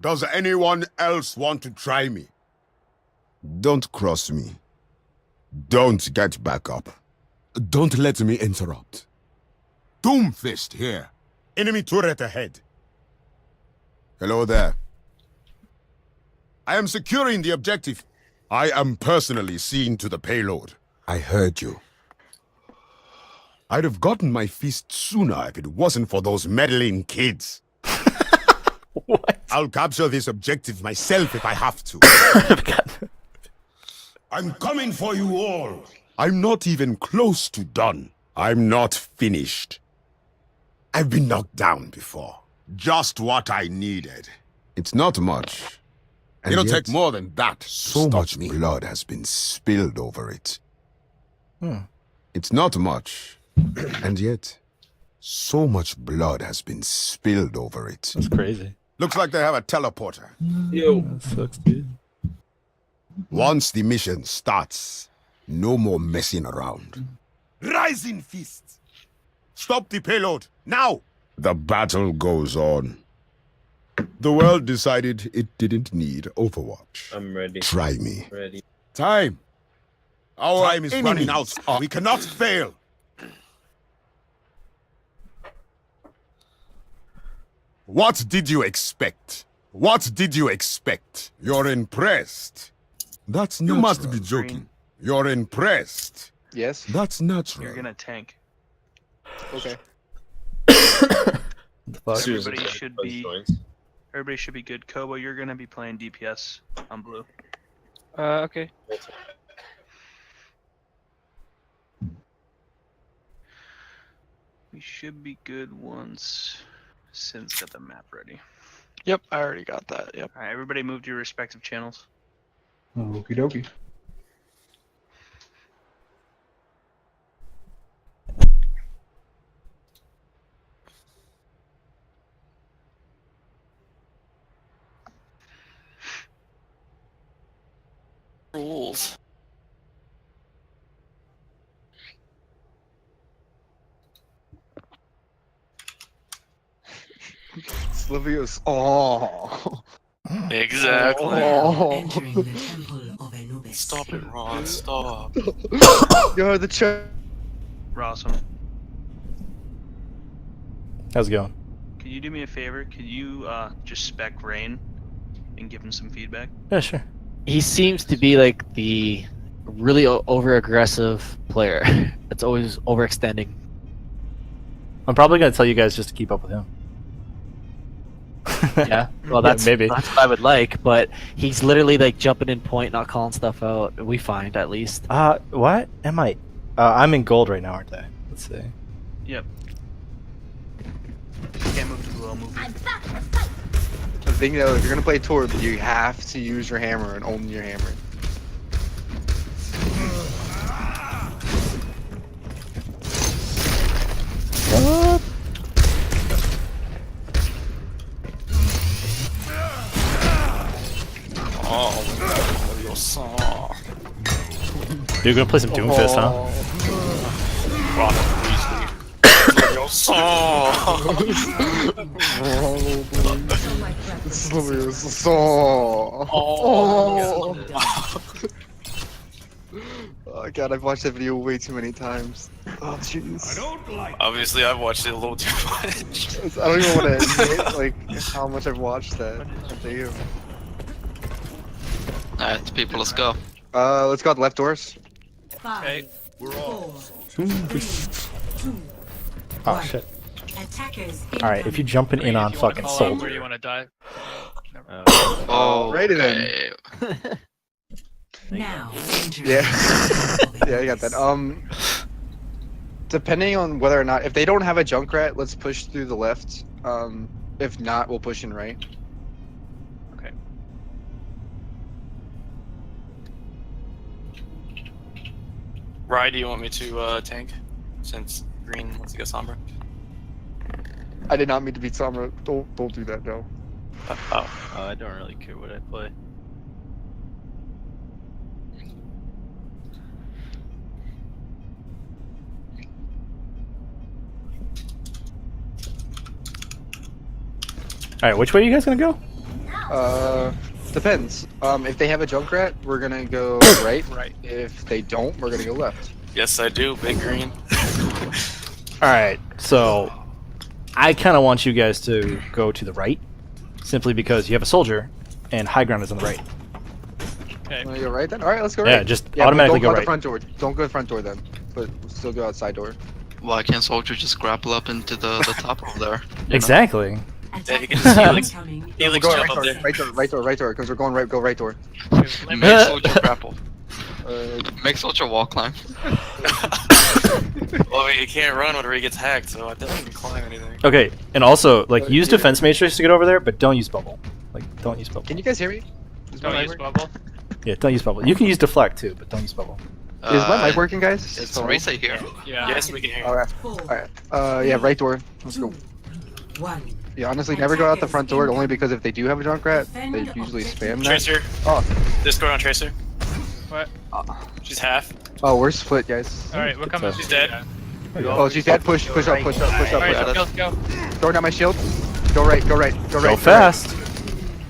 Does anyone else want to try me? Don't cross me. Don't get back up. Don't let me interrupt. Doomfist here. Enemy turret ahead. Hello there. I am securing the objective. I am personally seeing to the payload. I heard you. I'd have gotten my feast sooner if it wasn't for those meddling kids. What? I'll capture this objective myself if I have to. I'm coming for you all. I'm not even close to done. I'm not finished. I've been knocked down before. Just what I needed. It's not much. And it'll take more than that. So much blood has been spilled over it. It's not much. And yet, so much blood has been spilled over it. That's crazy. Looks like they have a teleporter. Yo. That sucks, dude. Once the mission starts, no more messing around. Rising Fist! Stop the payload, now! The battle goes on. The world decided it didn't need Overwatch. I'm ready. Try me. Ready. Time! Our time is running out. We cannot fail. What did you expect? What did you expect? You're impressed. That's natural. You must be joking. You're impressed. Yes. That's natural. You're gonna tank. Okay. Everybody should be. Everybody should be good. Kobo, you're gonna be playing DPS on blue. Okay. We should be good once Sin's got the map ready. Yep, I already got that. Yep. All right, everybody move to your respective channels. Okie dokie. Rules. Slivius. Oh. Exactly. Entering the temple of Anubis. Stop it, Ron. Stop. You're the chair. Awesome. How's it going? Can you do me a favor? Could you just spec Rain and give him some feedback? Yeah, sure. He seems to be like the really over-aggressive player that's always overextending. I'm probably gonna tell you guys just to keep up with him. Yeah, well, that's maybe. that's what I would like, but he's literally like jumping in point, not calling stuff out. We find at least. What am I? I'm in gold right now, aren't I? Let's see. Yep. Can't move to blue. I'll move. The thing though, if you're gonna play Torb, you have to use your hammer and only your hammer. What? Oh, your saw. You're gonna play some Doomfist, huh? Ron Weasley. Your saw. Slivius saw. Oh god, I've watched that video way too many times. Oh jeez. Obviously, I've watched it a little too much. I don't even want to admit like how much I've watched that. Damn. Alright, people, let's go. Let's go out the left doors. 5, 4, 2, Oh shit. attackers. Alright, if you're jumping in on fucking Call out Soldier. where you want to dive. Oh, righty then. Now. Yeah. Yeah, I got that. Depending on whether or not, if they don't have a Junkrat, let's push through the left. If not, we'll push in right. Okay. Rye, do you want me to tank? Since Green wants to go Sombra? I did not mean to beat Sombra. Don't do that, no. I don't really care what I play. Alright, which way are you guys gonna go? Depends. If they have a Junkrat, we're gonna go right. Right. If they don't, we're gonna go left. Yes, I do, Big Green. Alright, so I kind of want you guys to go to the right, simply because you have a soldier, and high ground is on the right. Okay. Wanna go right then? Alright, let's go right. Yeah, just but automatically don't go the right. front door. Don't go front door then, but still go outside door. Why can't Soldier just grapple up into the top over there? you know? Exactly. Yeah, you can just Helix, Incoming. Helix Go jump right up door, there. right door, because we're going right. Go right door. Make Soldier grapple. Uh, Make Soldier wall climb. Well, he can't run whenever he gets hacked, so I don't even climb anything. Okay, and also, like, use defense matrix to get over there, but don't use bubble. Like, don't use bubble. can you guys hear me? Is my Don't mic use working? bubble. Yeah, don't use bubble. You can use deflect too, but don't use bubble. Is my mic working, guys? It's Hello? Risa here. Yeah. Yes, we can hear you. Alright. Alright. Yeah, right door. Let's go. 1. Yeah, honestly, never go out the front door, only because if they do have a Junkrat, they usually spam that. Tracer. Oh. Discord on Tracer. What? She's half. Oh, we're split, guys. Alright, we're coming. She's dead. Oh, she's dead. Push up, push up, push up, Alright, push up. let's go. Throwing out my shield. Go right, go right, go right. Go fast.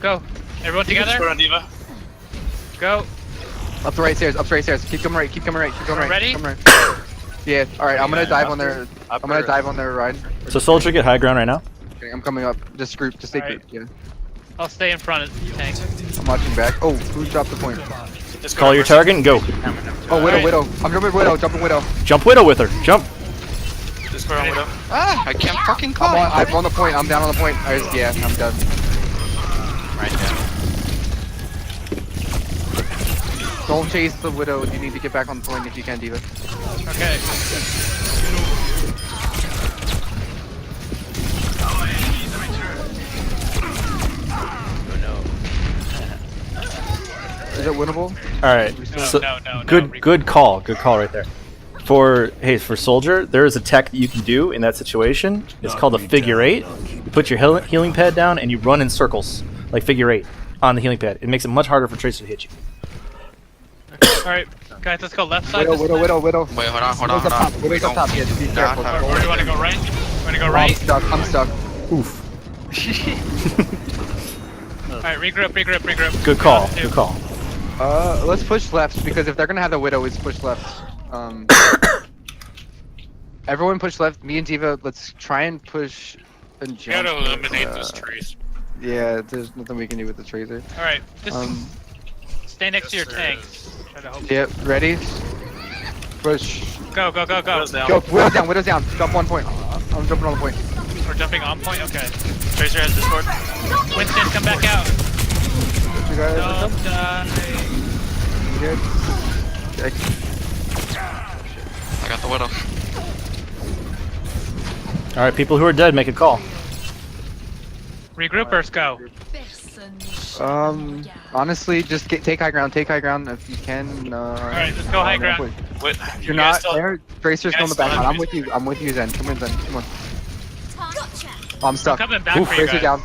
Go. Everyone together? Discord on Diva. Go. Up the right stairs, up the right stairs. Keep coming right, keep coming right, keep coming right. Ready? Keep coming right. Yeah, alright, I'm gonna dive on their ride. So soldier, get high ground right now. Okay, I'm coming up. Just group, just stay Alright. grouped, yeah. I'll stay in front of the tank. I'm watching back. Oh, who dropped the point? Discord Call on your Mercy. target and go. Oh, Widow, Alright. Widow. I'm jumping Widow, jumping Widow. Jump Widow with her. Jump. Discord on Widow. Ah, I can't fucking climb. I'm on the point, I'm down on the point. Yeah, I'm done. Right there. Don't chase the Widow. You need to get back on the point if you can, Diva. Okay. Is it winnable? All right. No, So no, good call. Good call right there. For soldier, there is a tech that you can do in that situation. It's called a figure eight. You put your healing pad down and you run in circles like figure eight on the healing pad. It makes it much harder for Tracer to hit you. Alright, guys, let's go left side. Widow, this Widow, time. Widow, Widow. Wait, hold on. Widow's up top. Widow's up top. Yeah, just be careful. Nah, Where do you want to go, right? You want to go I'm right? stuck. I'm stuck. Oof. Alright, regroup. Good call. Two. Good call. Let's push left because if they're gonna have the Widow, it's push left. Everyone push left. Me and Diva, let's try and push and jump. Gotta eliminate this trace. Yeah, there's nothing we can do with the Tracer. Alright, just stay next to your tank. Try to hope. Yep, ready? Push. Go. Widow's down. Go, Widow's down. Jump 1 point. I'm jumping on the point. We're jumping on point? Okay. Tracer has Discord. Winston, come back out. You guys Don't die. good? Okay. I got the Widow. All right, people who are dead, make a call. Regroupers, go. Honestly, just take high ground. Take high ground if you can. Alright, let's go high ground. What? If you're not there, Tracer's you going guys the back still line. have I'm with you. I'm with you, Zen. Come in, Zen. Come on. Oh, I'm stuck. I'm coming back for you Tracer guys. down.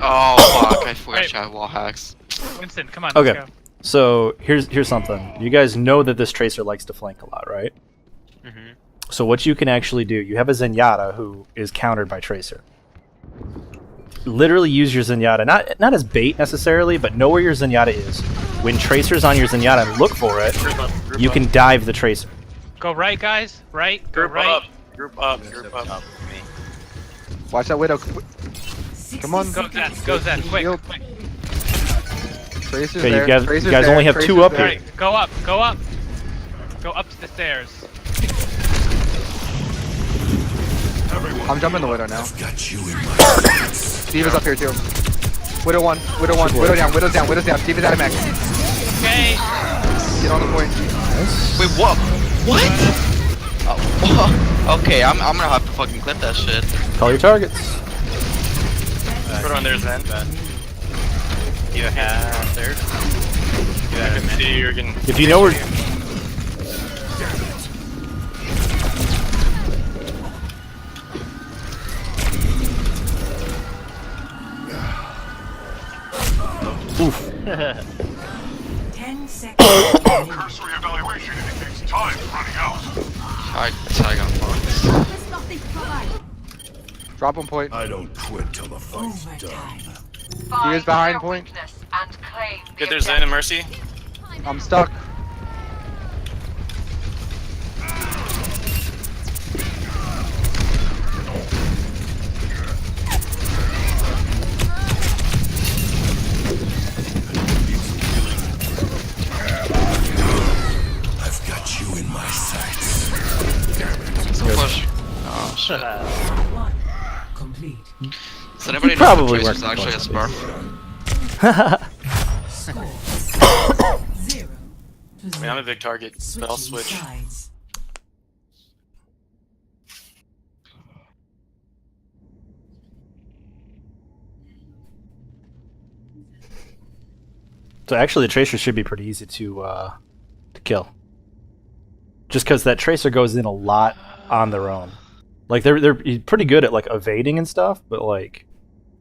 Oh fuck! I forgot Alright. you had wall hacks. Winston, come on, Okay. let's go. So here's something. You guys know that this Tracer likes to flank a lot, right? Mhm. So what you can actually do, you have a Zenyatta who is countered by Tracer. Literally use your Zenyatta, not as bait necessarily, but know where your Zenyatta is. When Tracer's on your Zenyatta and look for it, you can dive the Tracer. Go right, guys. Right. Go Group right. up. Group up. Watch that Widow. Come on. Go Zen. Quick. Shield. Tracer's Okay, there. you guys Tracer's only there. have Tracer's two up there. here. Alright, go up. Go up. Go up the stairs. I'm jumping the Widow now. Diva's up here too. Widow 1. Widow 1. Widow down. Widow's down. Widow's down. Diva's out of max. Okay. Get on the point. Wait, what? What? Okay, I'm gonna have to fucking clip that shit. Call your targets. Put on there, Zen. You have third. You have a minute. See, you're getting. If you know where... Oof. 10 seconds. Cursory evaluation indicates time running out. I got fucked. Drop 1 point. I don't quit till the fight's done. Overtime. He is behind point. Get their Zen and Mercy. I'm stuck. I've got you in my sights. Push. Oh shit. Complete. Does anybody know probably if Tracer's worked actually a close smurf? I mean, I'm a big target, but I'll switch. So actually, the Tracer should be pretty easy to kill. Just because that Tracer goes in a lot on their own. Like they're pretty good at like evading and stuff, but like.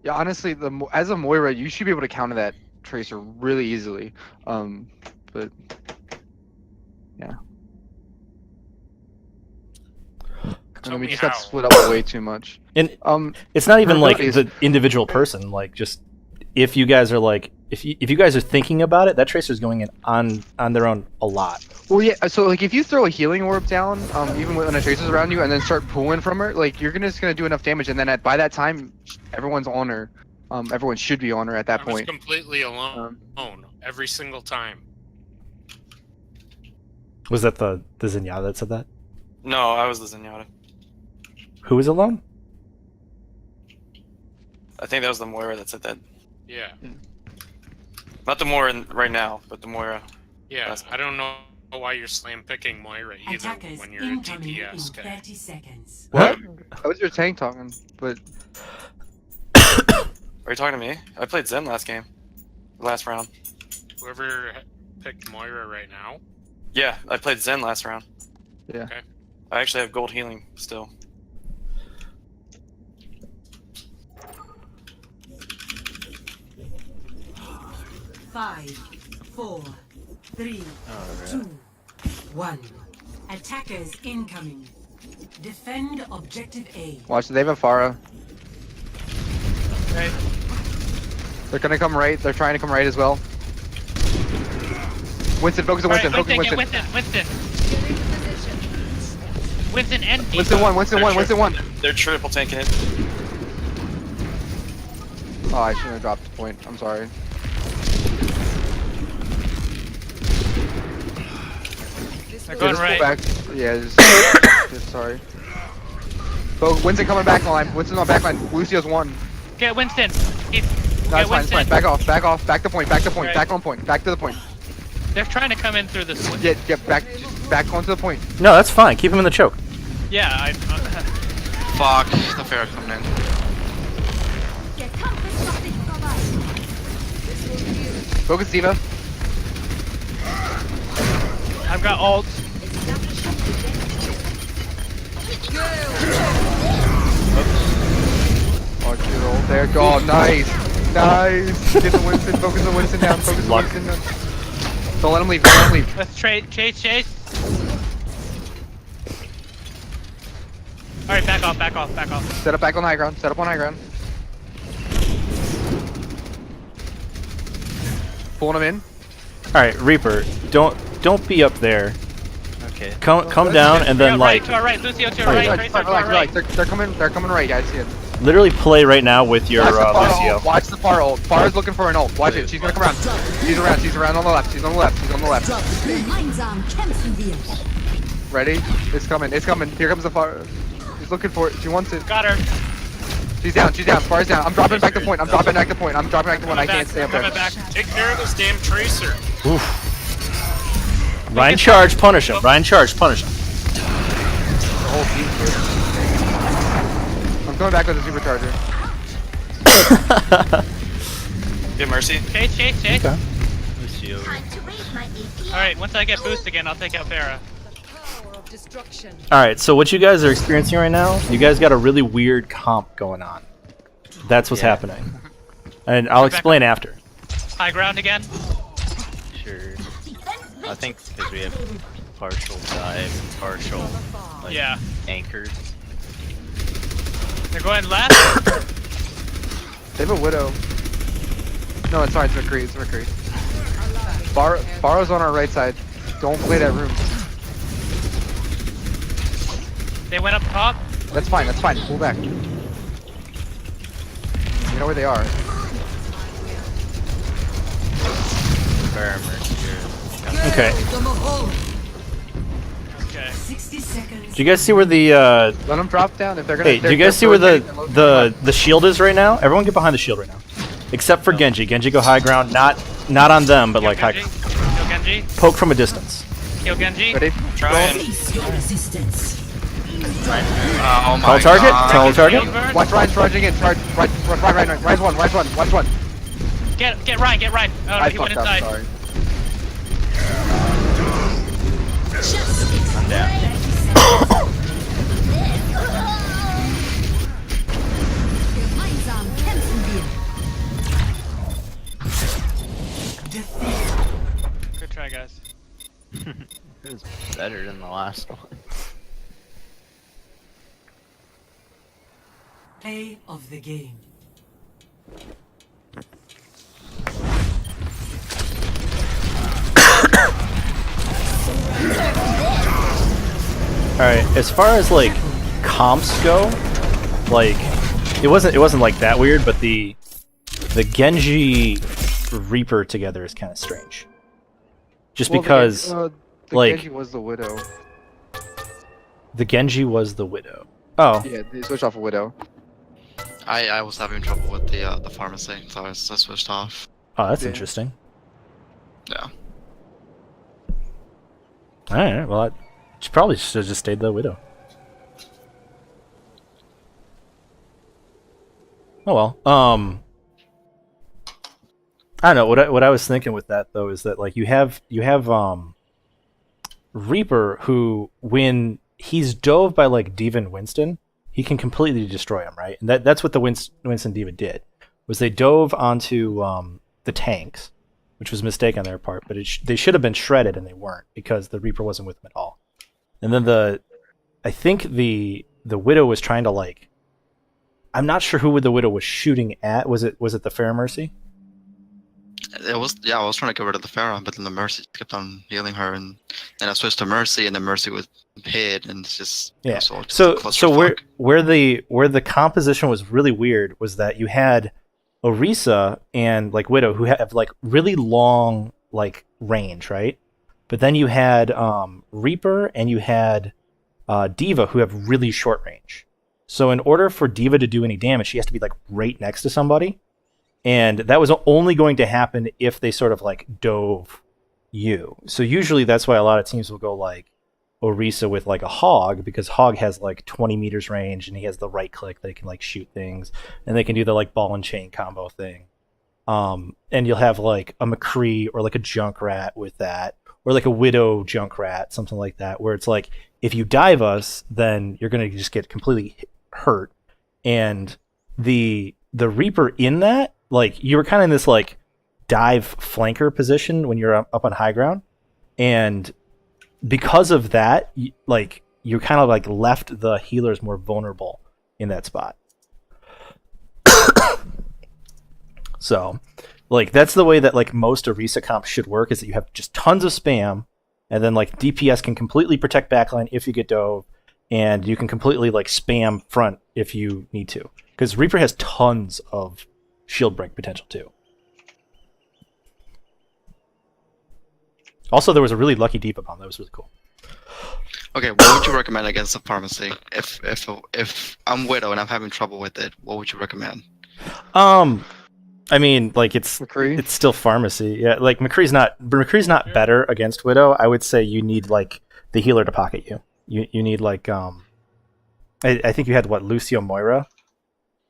Yeah, honestly, as a Moira, you should be able to counter that Tracer really easily. But yeah. I mean, we just got split up way too much. And it's not even like is- the individual person. Like just if you guys are like if you guys are thinking about it, that Tracer's going in on their own a lot. Well, yeah. So like, if you throw a healing orb down, even when a Tracer's around you, and then start pulling from her, like you're just gonna do enough damage, and then by that time, everyone's on her. Everyone should be on her at that I was point. completely alone every single time. Was that the Zenyatta that said that? No, I was the Zenyatta. Who was alone? I think that was the Moira that said that. Yeah. Not the Moira right now, but the Moira. Yeah, I don't know why you're slam picking Moira either Attackers when you're a incoming in DPS guy. 30 seconds. What? That was your tank talking, but. Are you talking to me? I played Zen last game. Last round. Whoever picked Moira right now. Yeah, I played Zen last round. Yeah. Okay. I actually have gold healing still. Five, 4, 3, 2, 1. Attackers incoming. Defend objective A. Watch, they have a Pharah. Right. They're gonna come right. They're trying to come right as well. Winston, focus on Winston. Focus on Winston. Winston and Deepa. Winston one. Winston one. Winston one. They're triple tanking it. Oh, I shouldn't have dropped the point. I'm sorry. They're going Just right. pull back. Yeah, just sorry. But Winston coming back line. Winston's on back line. Lucio's one. Get Winston. No, it's fine, it's fine. Back off, back off, back to point, back to point, Right. back on point, back to the point. They're trying to come in through this. Get back, just back onto the point. No, that's fine. Keep him in the choke. Yeah, I. Fuck, the fair coming in. Focus Diva. I've got ult. Oh, good old there. Oh, nice. Nice. Get the Winston, focus on Winston down, focus on Winston down. Don't let him leave, don't let him leave. Let's chase. Alright, back off. Set up back on high ground, set up on high ground. Pulling him in. All right, Reaper, don't be up there. Okay. Come down and then like To our right, Lucio to our Right. right, Tracer to our right. They're coming right, guys, see it. literally play right now with your Watch the Pharah Lucio. ult, watch the Pharah ult. Pharah's looking for an ult. Watch it, she's gonna come around. She's around on the left, she's on the left. Gemeinsam kämpfen wir. Ready? It's coming. Here comes the Pharah. She's looking for it, she wants it. Got her. She's down, Pharah's down. I'm dropping back the point, I can't stay up there. Coming back. Take care of this damn Tracer. Oof. Ryan charge, punish him. The whole team here. I'm coming back with a supercharger. Get Mercy. Chase. Okay. Lucio. Alright, once I get boost again, I'll take out Pharah. All right, so what you guys are experiencing right now, you guys got a really weird comp going on. That's what's happening, and I'll explain after. High ground again. Sure. I think because we have partial dive and partial like, anchors. They're going left. They have a Widow. No, it's fine. It's McCree. It's McCree. Barrow's on our right side. Don't play that room. They went up top. That's fine. That's fine. Pull back. You know where they are. Okay. Okay. 60 seconds. Do you guys see where the Let them drop down if they're gonna. Hey, do you guys see where the shield is right now? Everyone get behind the shield right now. Except for Genji. Genji go high ground, not on them, but like high. Kill Genji. Poke from a distance. Kill Genji. Ready? Cease your resistance. Oh my Call target. God. Tell target. Watch Ryan charging in. Ryan's one. Get Ryan. Get Ryan. Oh, I he went fucked up. inside. Sorry. I'm down. Gemeinsam kämpfen wir. Good try, guys. It was better than the last one. Play of the game. Alright, as far as like comps go, like it wasn't like that weird, but the Genji Reaper together is kind of strange. Just because the like Genji was the Widow. the Genji was the Widow. Oh. Yeah, they switched off a Widow. I was having trouble with the pharmacy, so I switched off. Oh, that's Yeah. interesting. Yeah. Alright, well I probably should have just stayed the Widow. Oh well. I don't know, what I was thinking with that though is that like you have Reaper who, when he's dove by like D.Va and Winston, he can completely destroy him, right? And that's what the Winston D.Va did, was they dove onto the tanks, which was a mistake on their part, but they should have been shredded and they weren't because the Reaper wasn't with them at all. And then I think the Widow was trying to like, I'm not sure who the Widow was shooting at. Was it the Fair Mercy? It was, yeah, I was trying to get rid of the Pharah, but then the Mercy kept on healing her, and then I switched to Mercy, and the Mercy was hit, and it's just Yeah. It was So clusterfuck. where the composition was really weird was that you had Orisa and like Widow who have like really long like range, right? But then you had Reaper and you had D.Va who have really short range. So in order for D.Va to do any damage, she has to be like right next to somebody. And that was only going to happen if they sort of like dove you. So usually that's why a lot of teams will go like Orisa with like a Hog, because Hog has like 20 meters range and he has the right click that he can like shoot things, and they can do the like ball and chain combo thing. And you'll have like a McCree or like a Junkrat with that, or like a Widow Junkrat, something like that, where it's like if you dive us, then you're gonna just get completely hurt. And the Reaper in that, like you were kind of in this like dive flanker position when you're up on high ground, and because of that, like you kind of like left the healers more vulnerable in that spot. So, like that's the way that like most Orisa comps should work, is that you have just tons of spam, and then like DPS can completely protect backline if you get dove, and you can completely like spam front if you need to, because Reaper has tons of shield break potential too. Also, there was a really lucky D.Va bomb that was really cool. Okay, what would you recommend against the pharmacy? If I'm Widow and I'm having trouble with it, what would you recommend? I mean, like it's still pharmacy. Yeah, like McCree's not better against Widow. I would say you need like the healer to pocket you. You need like I think you had what, Lucio Moira?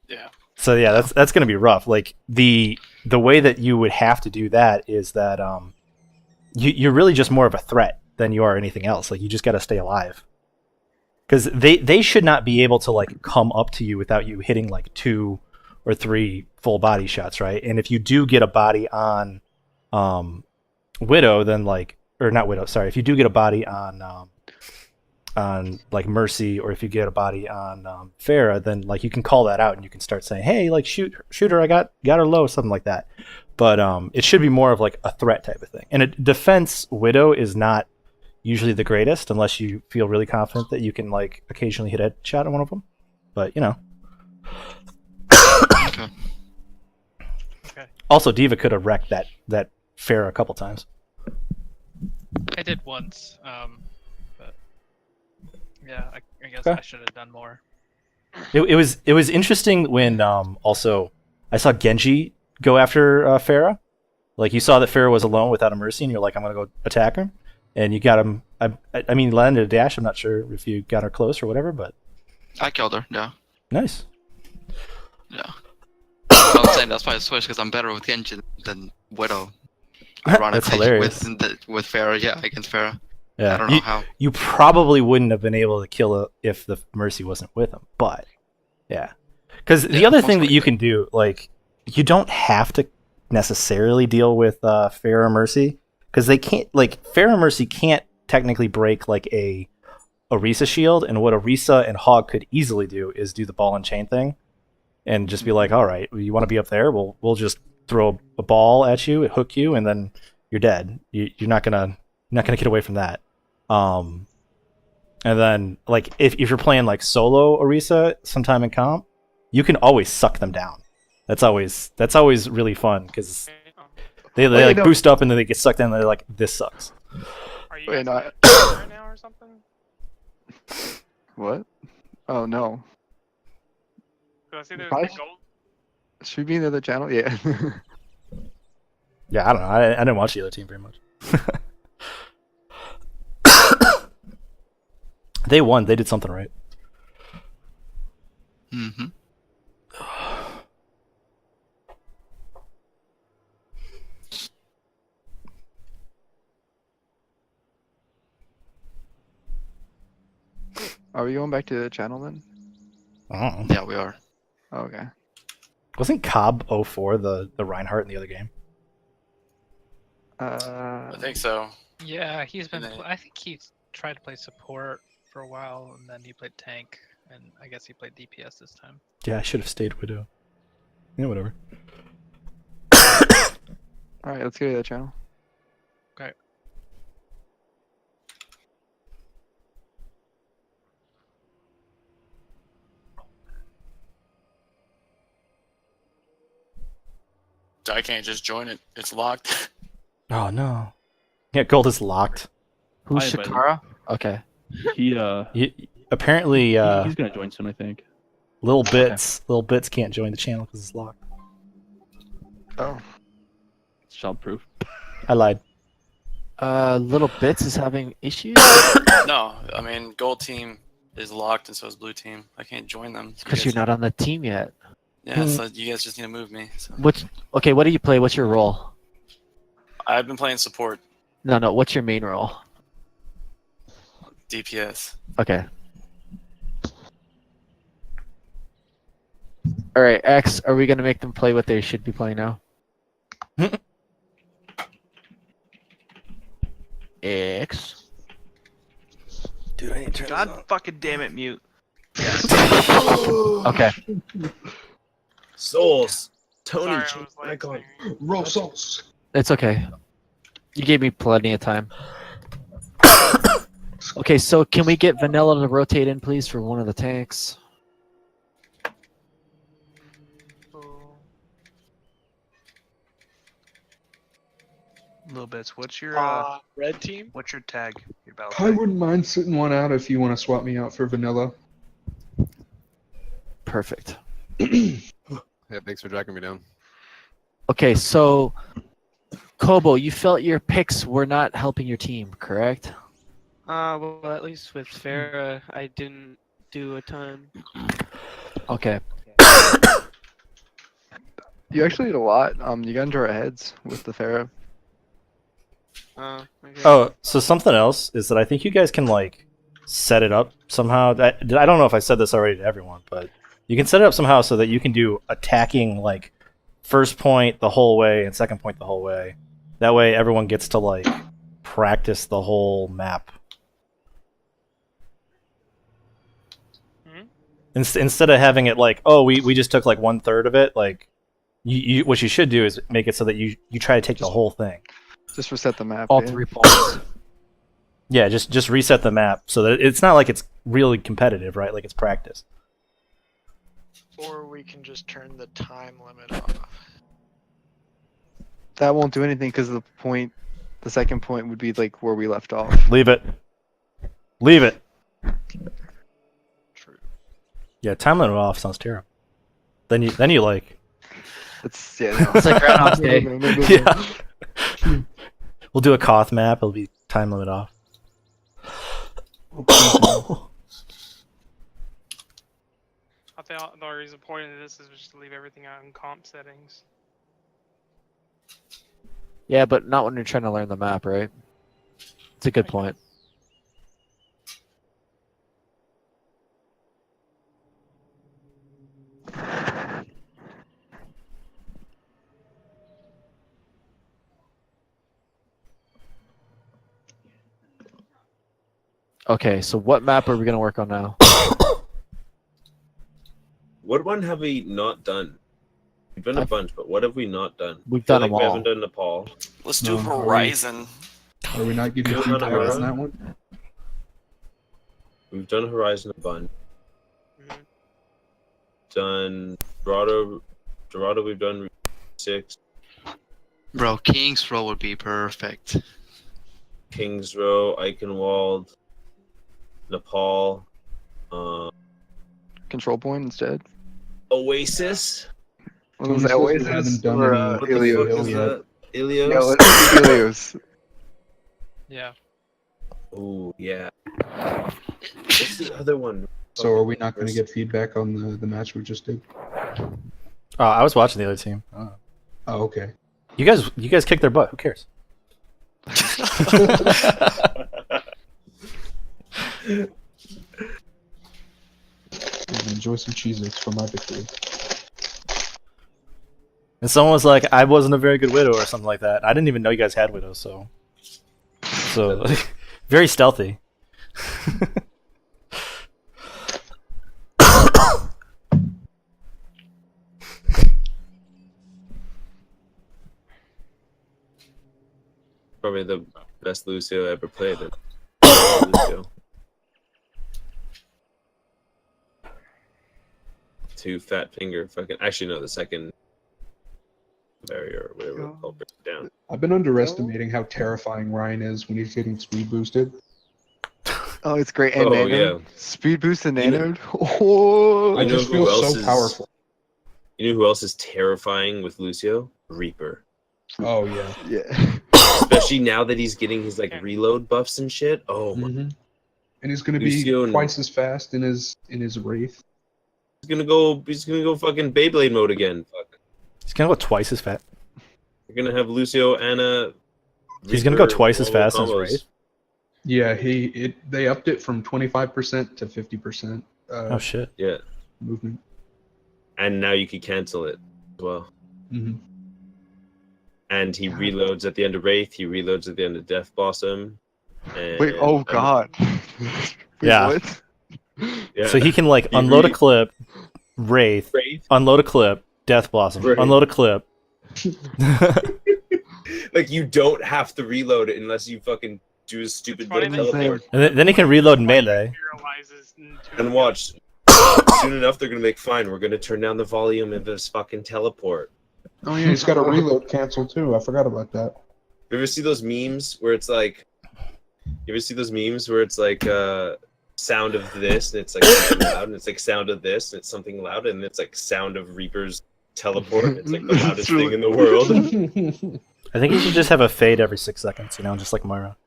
Yeah. So yeah, that's gonna be rough. Like the way that you would have to do that is that you're really just more of a threat than you are anything else. Like you just got to stay alive, because they should not be able to like come up to you without you hitting like 2 or 3 full body shots, right? And if you do get a body on Widow, then like, or not Widow, sorry, if you do get a body on like Mercy, or if you get a body on Pharah, then like you can call that out and you can start saying, hey, like shoot her, I got her low, something like that. But it should be more of like a threat type of thing. And a defense Widow is not usually the greatest unless you feel really confident that you can like occasionally hit a shot on one of them. But you know. Okay. Also, D.Va could have wrecked that Pharah a couple times. I did once, but yeah, I guess Okay. I should have done more. It was interesting when also I saw Genji go after Pharah. Like you saw that Pharah was alone without a Mercy, and you're like, I'm gonna go attack her, and you got him. I mean, landed a dash. I'm not sure if you got her close or whatever, but I killed her. Yeah. nice. Yeah. I'm saying that's why I switched, because I'm better with Genji than Widow. That's hilarious. With Pharah, yeah, against Pharah. Yeah, I don't know how. You probably wouldn't have been able to kill her if the Mercy wasn't with him, but yeah. Because the other thing that you can do, like, you don't have to necessarily deal with Pharah Mercy, because they can't, like, Pharah Mercy can't technically break like a Orisa shield, and what Orisa and Hog could easily do is do the ball and chain thing, and just be like, all right, you want to be up there? We'll just throw a ball at you, hook you, and then you're dead. You're not gonna get away from that. And then like if you're playing like solo Orisa sometime in comp, you can always suck them down. That's always really fun because they like boost up and then they get sucked in and they're like, this sucks. Are you Wait, no, right now or something? What? Oh no. Did I see there's Probably- the gold? Should we be in the other channel? Yeah. Yeah, I don't know. I didn't watch the other team very much. They won. They did something right. Mm-hmm. Are we going back to the channel then? Oh. Yeah, we are. Okay. Wasn't Cobb 04 the Reinhardt in the other game? I think so. Yeah, he's been. And then- I think he's tried to play support for a while, and then he played tank, and I guess he played DPS this time. Yeah, I should have stayed Widow. Yeah, whatever. Alright, let's go to the channel. Okay. I can't just join it. It's locked. Oh no. Yeah, gold is locked. Who's I invited Shakara? Okay. He Apparently, he's gonna join soon, I think. little bits can't join the channel because it's locked. Oh. It's childproof. I lied. Little Bits is having issues No, I mean gold team is locked and so is blue team. I can't join them. because you're not on the team yet. Yeah, so you guys just need to move me. So. Okay, what do you play? What's your role? I've been playing support No, what's your main role? DPS. Okay. Alright, X, are we gonna make them play what they should be playing now? X. Dude, I need to turn God fucking damn it, mute. Okay. Souls. Tony, Sorry, I change was, like, icon. saying- Roll souls. It's okay. You gave me plenty of time. Okay, so can we get Vanilla to rotate in, please, for one of the tanks? Little bits. What's your red team? What's your tag? Your battle I tag? wouldn't mind sitting one out if you want to swap me out for vanilla. Perfect. Yeah, thanks for tracking me down. Okay, so Kobo, you felt your picks were not helping your team, correct? Well, at least with Farah, I didn't do a ton. Okay. You actually did a lot. You got into our heads with the Pharah. Okay. Oh, so something else is that I think you guys can like set it up somehow. I don't know if I said this already to everyone, but you can set it up somehow so that you can do attacking like first point the whole way and second point the whole way. That way everyone gets to like practice the whole map. Instead of having it like, oh, we just took like 1/3 of it, like you what you should do is make it so that you try to take the whole thing. Just reset the map. All yeah. 3 points. Yeah, just reset the map so that it's not like it's really competitive, right? Like it's practice. Or we can just turn the time limit off. That won't do anything because the second point would be like where we left off. Leave it. Leave it. Yeah, time limit off sounds terrible. Then you like. It's no. It's like Groundhog Day. Yeah. We'll do a Koth map. It'll be time limit off. I thought the reason point of this is just to leave everything out in comp settings. Yeah, but not when you're trying to learn the map, right? It's a good point. Okay, so what map are we gonna work on now? What one have we not done? We've done a bunch, but what have we not done? We've I feel done them we all. haven't done Nepal. Let's do No, Horizon. Are we not getting We've done feedback on Horizon. that one? We've done Horizon a bunch. Done Dorado. We've done 6. Bro, King's Row would be perfect. Kings Row, Eichenwald, Nepal, Control point instead. Oasis. What was that? Oasis haven't done or any- What the Helios? fuck is that? Ilios? Yeah, let's do Helios. Yeah. Oh yeah. What's the other one? So are we not going to get feedback on the match we just did? Oh, I was watching the other team. Oh, okay. You guys kicked their butt. Who cares? Enjoy some Cheez-Its for my victory. And someone was like, I wasn't a very good widow or something like that. I didn't even know you guys had widows, so very stealthy. Probably the best Lucio ever played. Lucio. 2 fat finger fucking. Actually, no, the second barrier or whatever it's called breaks it down. I've been underestimating how terrifying Ryan is when he's getting speed boosted. Oh, it's great. And Oh, Nano. yeah. Speed boost and You know- Nano. Oh, I It know just who feels else so is powerful. You know who else is terrifying with Lucio? Reaper. Oh yeah. yeah. Especially now that he's getting his like reload buffs and shit. Oh my. Mhm. And he's going to Lucio be and- twice as fast in his Wraith. He's gonna go fucking Beyblade mode again. Fuck. He's gonna go twice as fast. You're gonna have Lucio and a. He's gonna go Reaper twice as normal fast as combos. Wraith. Yeah, they upped it from 25% to 50%. Oh shit. Yeah. Movement. And now you can cancel it as well. hmm And he reloads at the end of Wraith. He reloads at the end of Death Blossom. And, Wait. Oh God. Wait, Yeah. What? Yeah. So he can like He unload a re- clip, Wraith, Wraith. unload a clip, Death Blossom, Wraith. unload a clip. Like you don't have to reload it unless you fucking do a stupid funny little that teleport. And then he can reload melee. Materializes into And watch. Soon enough, they're gonna make fine. We're gonna turn down the volume of this fucking teleport. Oh yeah, he's got a reload cancel too. I forgot about that. You ever see those memes where it's like? You ever see those memes where it's like sound of this and it's like something loud and it's like sound of this and it's something loud and it's like sound of Reaper's teleport. And it's like the loudest thing in the world. I think he should just have a fade every 6 seconds, just like Moira.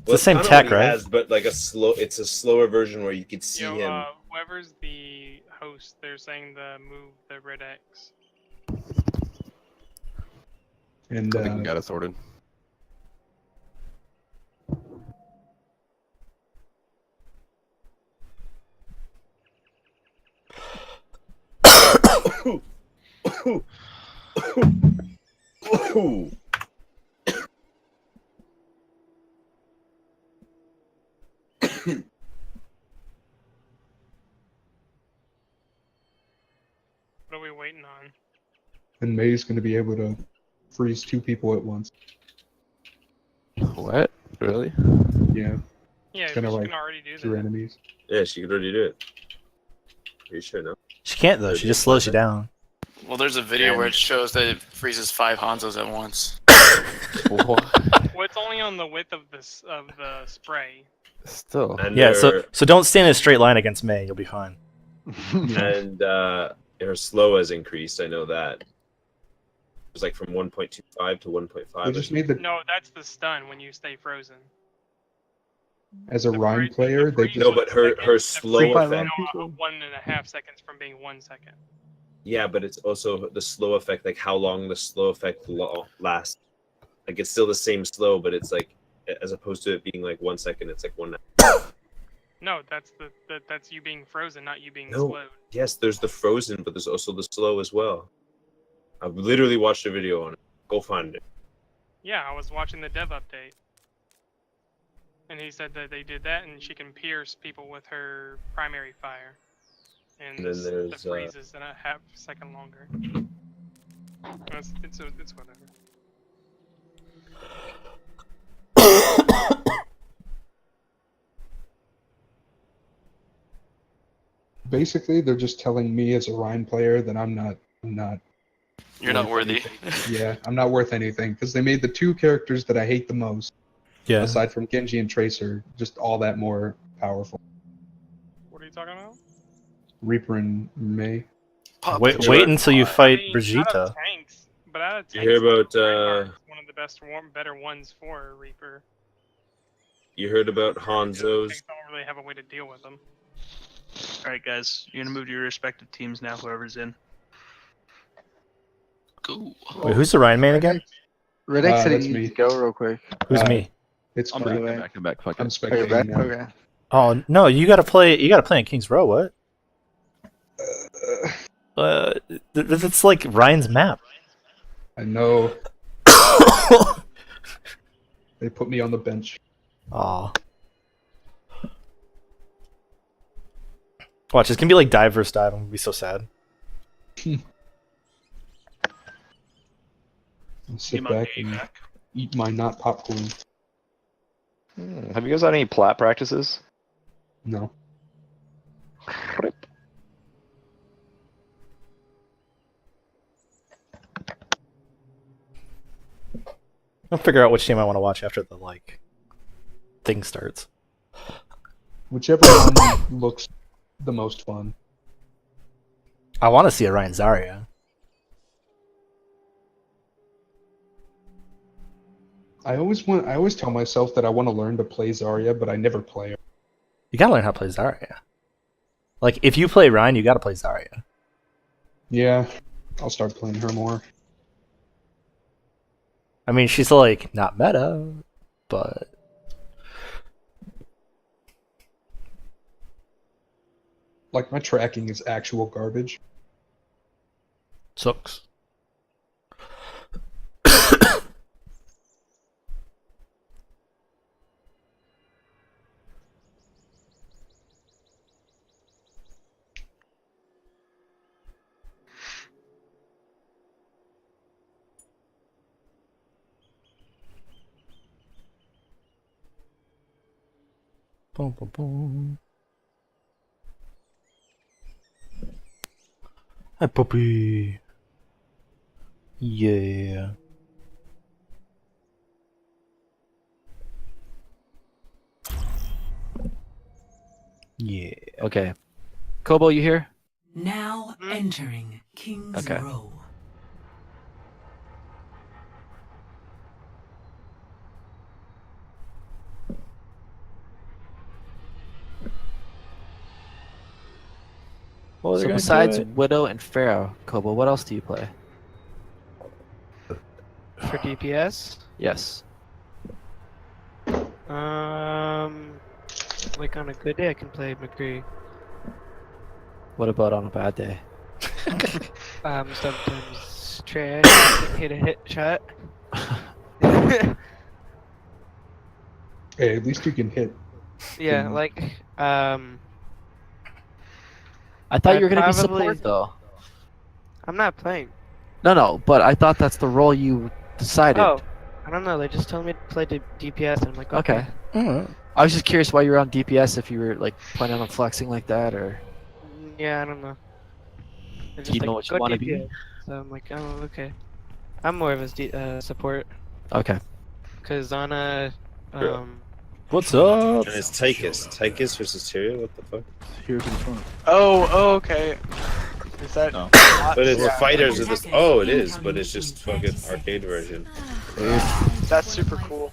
It's the same kinda tech, what he right? has, but like it's a slower version where you could see Yo, him. whoever's the host, they're saying to move the red X. And I think we got it sorted. and May's going to be able to freeze 2 people at once. What? Really? Yeah. Yeah, It's gonna she like can already do two that. enemies. Yeah, she could already do it. Are you sure? No. She can't though. She just slows you down. Well, there's a video where it shows that it freezes 5 Hanzos at once. Well, it's only on the width of the spray. Still. And Yeah. her, So don't stand in a straight line against May. You'll be fine. and her slow has increased. I know that. It was like from 1.25 to 1.5. They just made the No, that's the stun when you stay frozen. as a Rhine player. They just No, but her slow effect. 1.5 seconds from being 1 second. Yeah, but it's also the slow effect, like how long the slow effect lasts. Like it's still the same slow, but it's like as opposed to it being like 1 second, it's like 1. No, that's that's you being frozen, not you being No. slowed. Yes, there's the frozen, but there's also the slow as well. I've literally watched a video on it. Go find it. Yeah, I was watching the dev update. And he said that they did that, and she can pierce people with her primary fire. And And then the there's, freeze is a half second longer. It's whatever. basically they're just telling me as a Rhine player that I'm not You're not worthy. Yeah, I'm not worth anything because they made the 2 characters that I hate the most. Yeah. Aside from Genji and Tracer, just all that more powerful. What are you talking about? Reaper and May. Wait until you fight Out of Brigitte. tanks, but out of You tanks, hear about Reinhardt is one of the best, better ones for a Reaper. you heard about Hanzo's? Tanks don't really have a way to deal with them. Alright, guys. You're gonna move to your respective teams now, whoever's in. Cool. Wait, who's the Ryan man again? Riddick said that's he me. needs to go real quick. Who's me? It's I'm free. back. I'm back. Fuck I'm it. Okay, spectating back? now. Okay. Oh no, you gotta play. You gotta play in Kings Row. What? That's like Ryan's map. I know. They put me on the bench. Aw. Watch, it's gonna be like dive versus dive. I'm gonna be so sad. I'll sit back and eat my not popcorn. Have you guys had any plat practices? No. I'll figure out which team I want to watch after the thing starts. Whichever one looks the most fun. I want to see a Ryan Zarya. I always tell myself that I want to learn to play Zarya, but I never play her. You gotta learn how to play Zarya. Like, if you play Ryan, you gotta play Zarya. Yeah, I'll start playing her more. I mean, she's like not meta, but Like, my tracking is actual garbage. sucks. Boom, boom, boom. Hi, puppy. Yeah. Yeah. Okay. Kobo, you here? Now entering King's Okay. Row. So besides Widow and Pharaoh, Kobo, what else do you play? For DPS? Yes. Like on a good day, I can play McCree. What about on a bad day? Sometimes trash, hit a hit shot. Hey, at least you can hit. Yeah, like, I thought you were gonna be probably- support though. I'm not playing. No, but I thought that's the role you decided. Oh, I don't know. They just told me to play DPS, and I'm like, okay. I was just curious why you were on DPS, if you were like planning on flexing like that, or. Yeah, I don't know. They're Do you just know like, what you "Go wanna be?" DPS." So I'm like, oh, okay. I'm more of a support. Okay. Cause Ana, What's up? And it's Tychus. Tychus versus Tyria? What the fuck? Here's in front. Oh, okay. Is that? No. But it's Yeah. fighters of this. Oh, it is, but it's just fucking arcade version. That's super cool.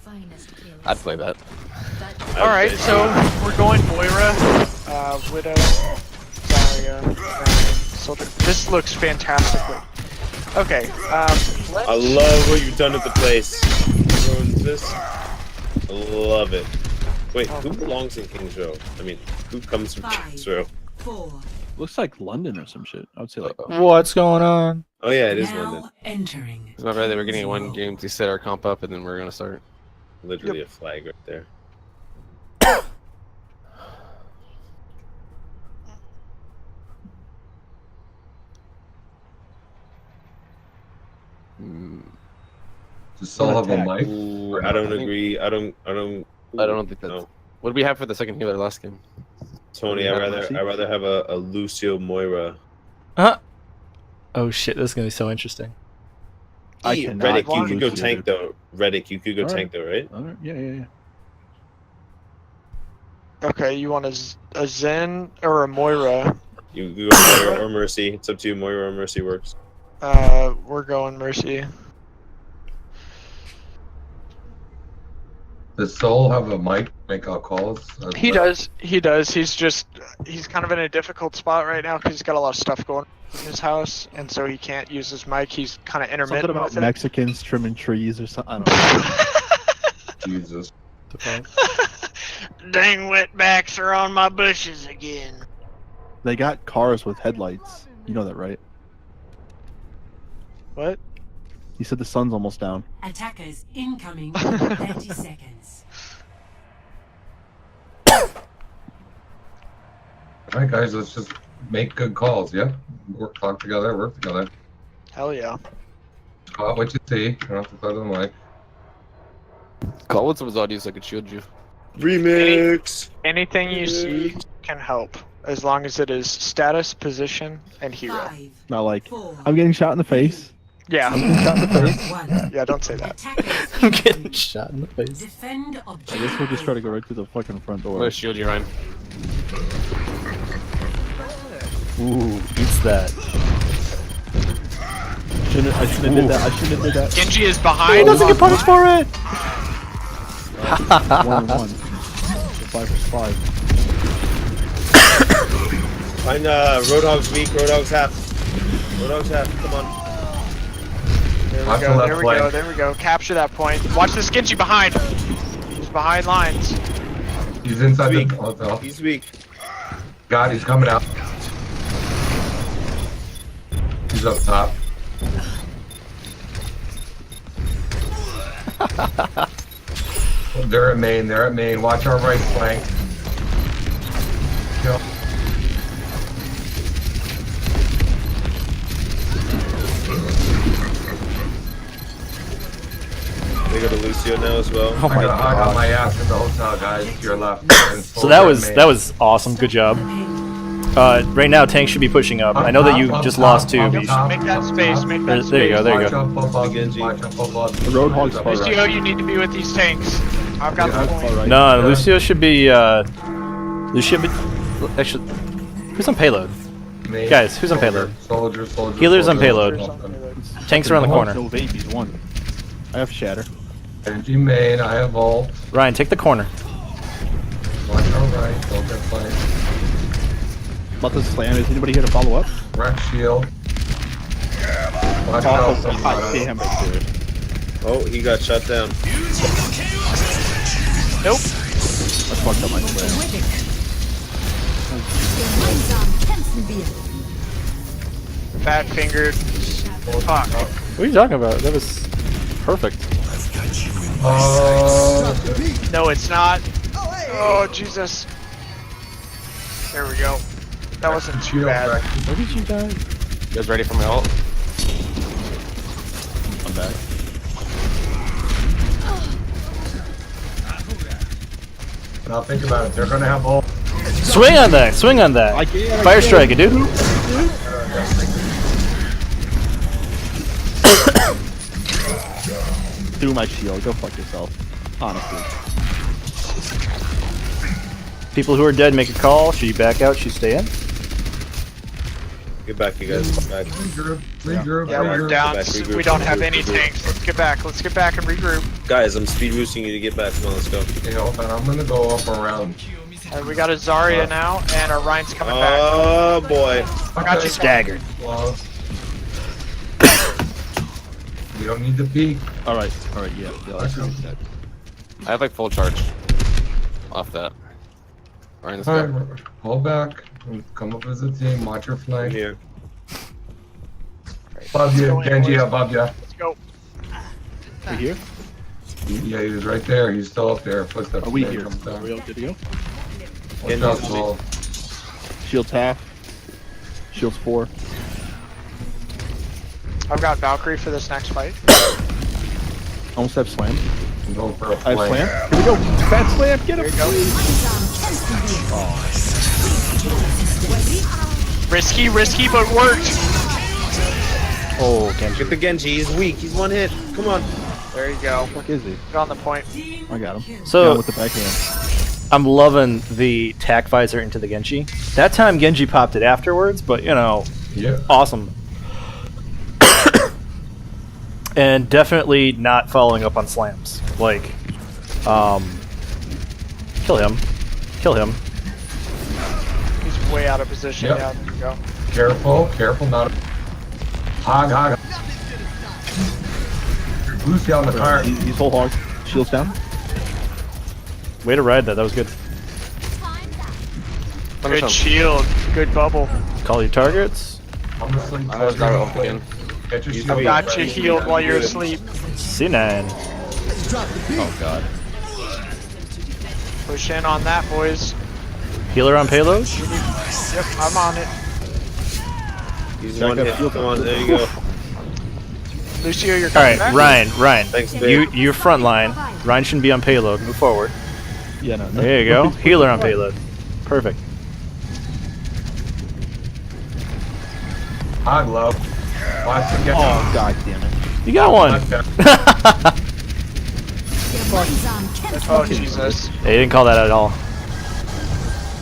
I'd play that. All right, so we're going Moira, Widow, Zarya, Soldier. This looks fantastic. Okay. Let's... I love what you've done with the place. Ruins this. I love it. Wait, who belongs in King's Row? I mean, who comes from King's Row? Looks like London or some shit. I would say like. What's going on? Oh yeah, it is Now London. entering. It's not bad that we're getting one game to set our comp up, and then we're gonna start. Literally a flag right there. Does Sol have a mic? Ooh, I don't agree. I don't think that's. no. What did we have for the second healer last game? Tony, I'd rather have a Lucio Moira. Oh shit, this is gonna be so interesting. Reddick, you could go tank though. Reddick, you could go tank though, right? Alright, yeah. Okay, you want a Zen or a Moira? You could go Moira or Mercy. It's up to you. Moira or Mercy works. We're going Mercy. Does Sol have a mic? Make out calls? He does. He's kind of in a difficult spot right now because he's got a lot of stuff going on in his house, and so he can't use his mic. He's kind of intermittent. Something about with it. Mexicans trimming trees or something. I don't know. Jesus. Dang wetbacks are on my bushes again. They got cars with headlights. You know that, right? What? He said the sun's almost down. Attackers incoming in 30 seconds. Alright guys, let's just make good calls, yeah? Talk together, work together. Hell yeah. Call out what you see. You don't have to play the mic. Call with someone's audio so I can shield you. Remix! Anything you see can help, as long as it is status, position, and hero. Not like, I'm getting shot in the face. Yeah. I'm getting shot in the face. Yeah, don't say that. I'm getting shot in the face. Defend I guess we'll just try to go right through the fucking front door. I'm gonna shield you, Ryan. Ooh, beats that. I shouldn't have did that. I shouldn't have did that. Genji is behind. He doesn't get punished for it! 1-on-1. 5 vs 5. Find Roadhog's weak, Roadhog's half. Roadhog's half, come on. There we go. Capture that point. Watch this Genji behind. He's behind lines. He's inside He's the hotel. He's weak. God, he's coming out. He's up top. They're at main, Watch our right flank. Kill. They go to Lucio now as well. Oh my I got a hug god. on my ass in the hotel, guys. To your left. So that was awesome. Good job. Right now, tank should be pushing up. I know that you just lost two. But you should... Make that space. Make that space. There you go. There you Watch go. out, Genji. The Roadhog's far Lucio, right. you need to be with these tanks. I've got the point. Right. No, Lucio should be. Lucio. Actually, who's on payload? Me. Guys, who's on payload? Soldier. Healers on payload. Tanks around the corner. No vape, he's one. I have shatter. Genji main, I have ult. Ryan, take the corner. Watch our right, don't get flanked. About this slam, is anybody here to follow up? Wreck shield. Watch out, Damn it, dude. Oh, he got shut down. Nope. I fucked up my slam. Fat fingered. Fuck. What are you talking about? That was perfect. No, it's not. Oh, Jesus. There we go. That wasn't too bad. Where did you die? You guys ready for my ult? come back. Now think about it. They're gonna have all. Swing on that! Swing on that! Fire strike it, dude! Through my shield. Go fuck yourself. Honestly. People who are dead make a call. Should you back out? Should you stay in? Get back, you guys. Back. Regroup. Yeah, we're down. Regroup, We don't have regroup, any regroup. tanks. Let's get back. Let's get back and regroup. Guys, I'm speed boosting you to get back. Come on, let's go. Okay, hold on. I'm gonna go up around. Alright, we got a Zarya now, and our Ryan's coming back. Oh boy. I got you. Staggered. Well, we don't need to peek. Alright, yeah. I have like full charge off that. Alright, let's Alright, go. hold back. Come up as a team. Watch your flank. Here. Above you, Genji, above you. Let's go. We here? Yeah, he was right there. He's still up there. Footsteps. Are we there, here? comes down. Are we all good to go? Watch out, Paul. Shield's half. Shield's 4. I've got Valkyrie for this next fight. Almost have slam. I'm going for a I have flank. slam. Here we go. Fat slam. Get him. Risky, but worked. Oh, Genji. Get the Genji. He's weak. He's one hit. Come on. There you go. What is he? Get on the point. I got him. So- Got him with the backhand. I'm loving the tack visor into the Genji. That time Genji popped it afterwards, but you know, Yeah. awesome. And definitely not following up on slams. Like, kill him. Kill him. He's way out of position. Yep. Yeah, there you go. Careful, not. Hog. Lucy on the car. He's whole hog. Shield's down. Way to ride that. That was good. Good shield. Good bubble. Call your targets. I'm gonna sleep. I was not open. Get your I've shield. got you healed while you're asleep. C9. Oh god. Push in on that, boys. Healer on payload. Yep, I'm on it. He's one hit. Come on, there you go. Lucio, you're All coming right, back? Ryan. Thanks, babe. You're front line. Ryan shouldn't be on payload. Move forward. Yeah, no. There you go. Healer on payload. Perfect. Hog love. Watch him get Oh god damn it. You got one. Oh, Jesus. They didn't call that at all.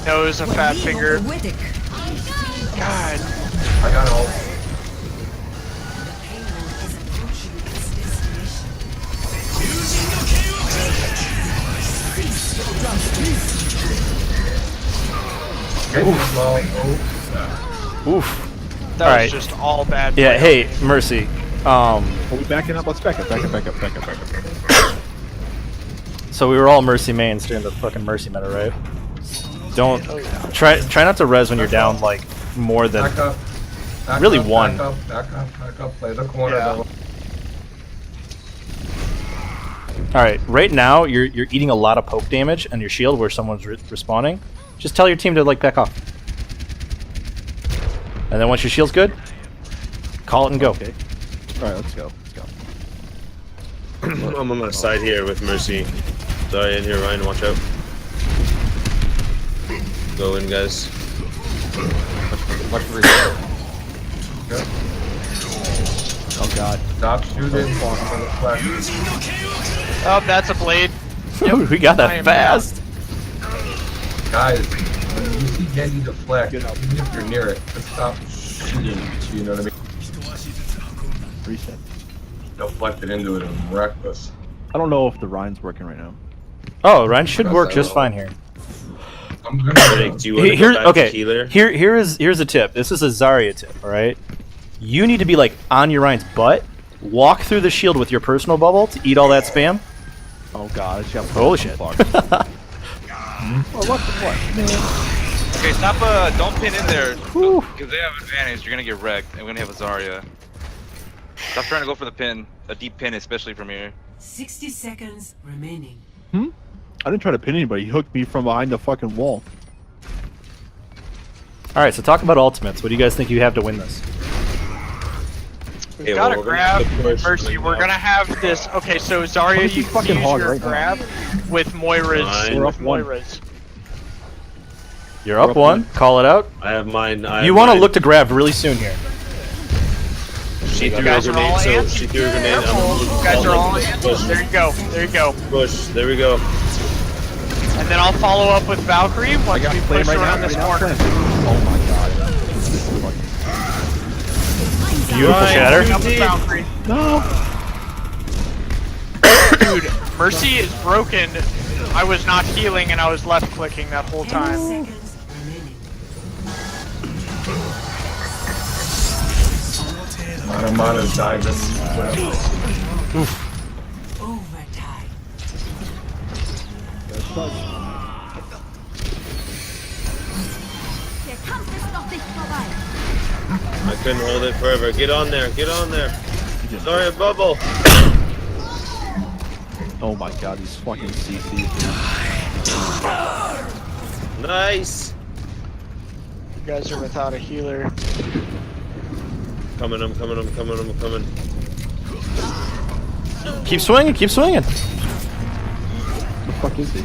No, it was a fat finger. God. I got all. Oof. That All was right. just all bad. Yeah. play. Hey, Mercy. Are we backing up? Let's back up. So we were all Mercy mains during the fucking Mercy meta, right? Don't try not to res when you're down like more than Back up. really up, one. Back up. Play the corner. Yeah. Though. All right, right now you're eating a lot of poke damage on your shield where someone's respawning. Just tell your team to like back off. And then once your shield's good, call it and go. Okay. Alright, let's go. I'm on my side here with Mercy. Sorry, in here, Ryan. Watch out. Go in, guys. Watch for result. Oh god. Stop shooting. Oh, that's a blade. We got I that am fast. Guys, when you see Genji deflect, even if you're near it, just stop shooting. You know what I mean? Reset. Deflect it into it and reckless. I don't know if the Ryan's working right now. Oh, Ryan should work just fine here. I'm gonna. Do you want to Here, go back to okay. healer? Here's a tip. This is a Zarya tip. All right. You need to be like on your Ryan's butt. Walk through the shield with your personal bubble to eat all that spam. Oh god, it's got Holy shit. Oh, what the fuck, man? Okay, stop. Don't pin in there because they have advantage. You're gonna get wrecked, and we're gonna have a Zarya. Stop trying to go for the pin, a deep pin, especially from here. 60 seconds remaining. I didn't try to pin anybody. He hooked me from behind the fucking wall. All right. So talk about ultimates. What do you guys think you have to win this? We've got to grab Mercy. We're gonna have this. Okay, so Zarya, you can use your grab with Moira's. Fine. With Moira's. You're up one. Call it out. I have mine. You want to look to grab really soon here. She threw a guys are all grenade, so antsy. she threw a grenade. You guys are all in. Push. There you go. There you go. Push. There we go. And then I'll follow up with Valkyrie once we push around this corner. Oh my god. Beautiful shatter. Up with Valkyrie. No. Dude, Mercy is broken. I was not healing and I was left clicking that whole time. Manamana's died this well. I couldn't hold it forever. Get on there. Get on there. Sorry, a bubble. Oh my god, he's fucking CC. Nice. You guys are without a healer. Coming, I'm coming, I'm coming, I'm coming. Keep swinging. Keep swinging. What the fuck is he?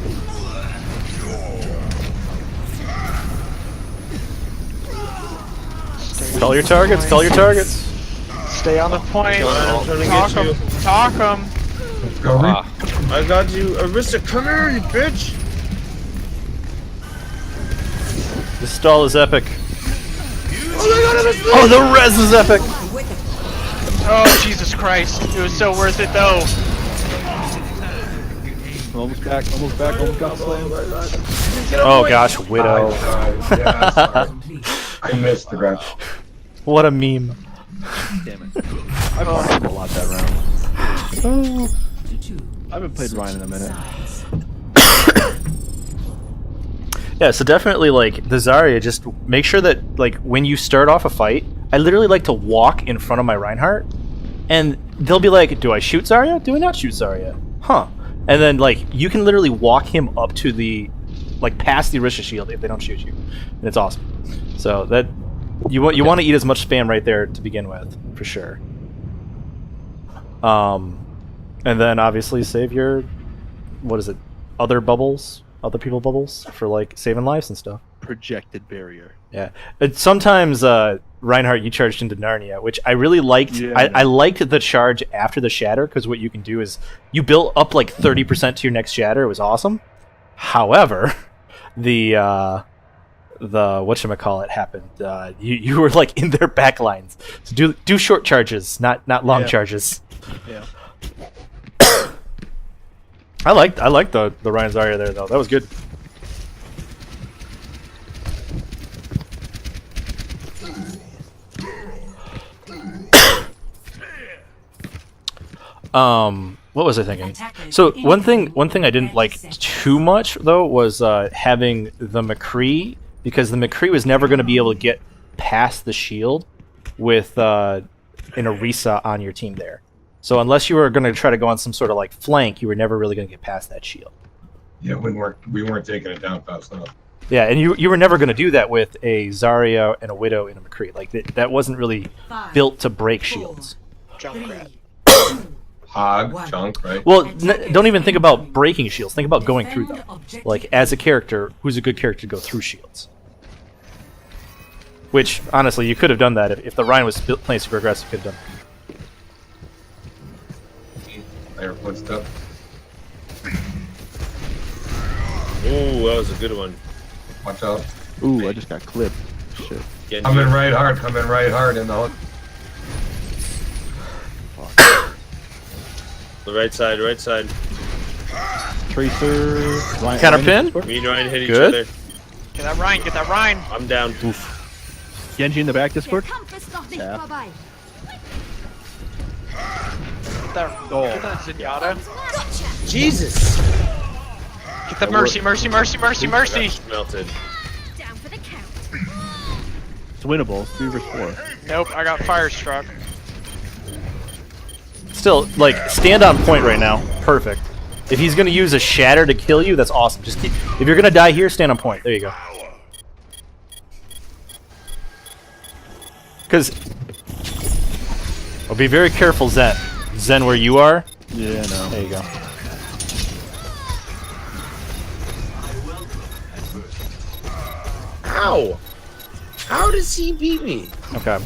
Call your targets. Call your targets. Stay on the point. I'm trying to Talk get you. him. Talk him. Go Reap. I got you. Arista, come here, you bitch. This stall is epic. Oh, the res is epic. Oh, Jesus Christ. It was so worth it, though. Almost back, almost back, almost got slammed. Oh gosh, Widow. Yeah, sorry. I missed the grab. What a meme. Damn it. I fucked him a lot that round. Oh. I haven't played Ryan in a minute. Yeah, so definitely like the Zarya, just make sure that like when you start off a fight, I literally like to walk in front of my Reinhardt, and they'll be like, do I shoot Zarya? Do I not shoot Zarya? Huh. And then like you can literally walk him up to the like past the Orisa shield if they don't shoot you. And it's awesome. So that you want to eat as much spam right there to begin with, for sure. And then obviously save your other bubbles, other people bubbles for like saving lives and stuff. Projected barrier. Yeah. Sometimes Reinhardt, you charged into Narnia, which I really liked. Yeah. I liked the charge after the shatter because what you can do is you build up like 30% to your next shatter. It was awesome. However, the whatchamacallit happened. You were like in their back lines. So do short charges, not long charges. Yeah. I liked the Ryan Zarya there though. That was good. What was I thinking? So one thing I didn't like too much though was having the McCree, because the McCree was never going to be able to get past the shield with an Orisa on your team there. So unless you were going to try to go on some sort of like flank, you were never really going to get past that shield. Yeah, we weren't taking it down fast enough. Yeah, and you were never going to do that with a Zarya and a Widow and a McCree. Like that wasn't really built to break shields. Junkrat. Hog, junk, right? Well, don't even think about breaking shields. Think about going through them. Like as a character, who's a good character to go through shields? Which honestly, you could have done that if the Ryan was playing super aggressive. You could have done. There, footstep. Ooh, that was a good one. Watch out. Ooh, I just got clipped. Shit. Come in right hard in the hook. The right side, right side. Tracer. Counter pin? Me and Ryan hit each Good. other. Get that Ryan, get that Ryan. I'm down. Oof. Genji in the back, Discord. Get that Zenyatta. Jesus! Get that Mercy. Melted. It's winnable. 3 vs 4. Nope, I got Firestruck. Still, like, stand on point right now. Perfect. If he's going to use a shatter to kill you, that's awesome. Just if you're going to die here, stand on point. There you go. Because Oh, be very careful, Zen. Zen, where you are? Yeah, no. There you go. Ow! How does he beat me? Okay.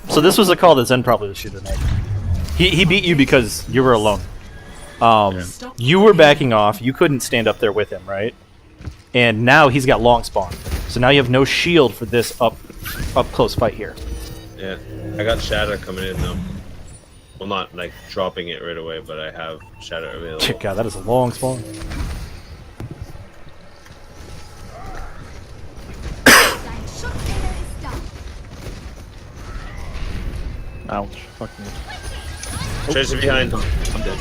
So this was a call that Zen probably should have made. He beat you because you were alone. You were backing off. You couldn't stand up there with him, right? And now he's got long spawn. So now you have no shield for this up close fight here. Yeah, I got Shatter coming in though. Well, not like dropping it right away, but I have Shatter available. God, that is a long spawn. Ouch. Fuck me. Tracer behind. I'm dead.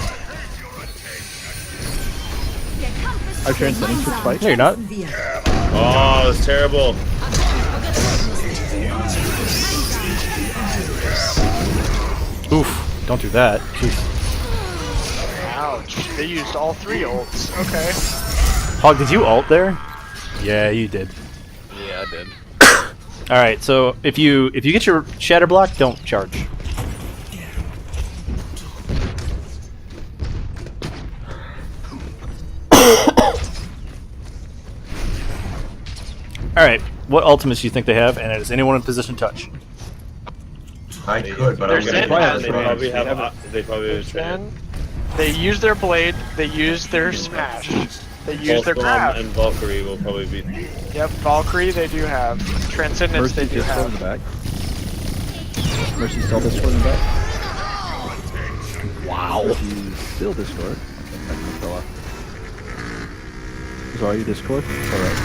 I transcended to spike. No, you're not. Oh, it's terrible. Oof, don't do that. Jeez. Ouch. They used all 3 ults. Okay. Hog, did you ult there? Yeah, you did. Yeah, I did. Alright, so if you get your shatter block, don't charge. Alright, what ultimates do you think they have, and is anyone in position touch? I could, but I'm There's gonna. Zen. They probably have. They probably have Then they use their blade, they use their smash, they use their grab. and Valkyrie will probably be. Yep, Valkyrie they do have. Transcendence Mercy they do just in the have. back. Mercy still Discord in the back. Wow. Mercy still Discord. Okay, I fell off. So are you Discord? Alright.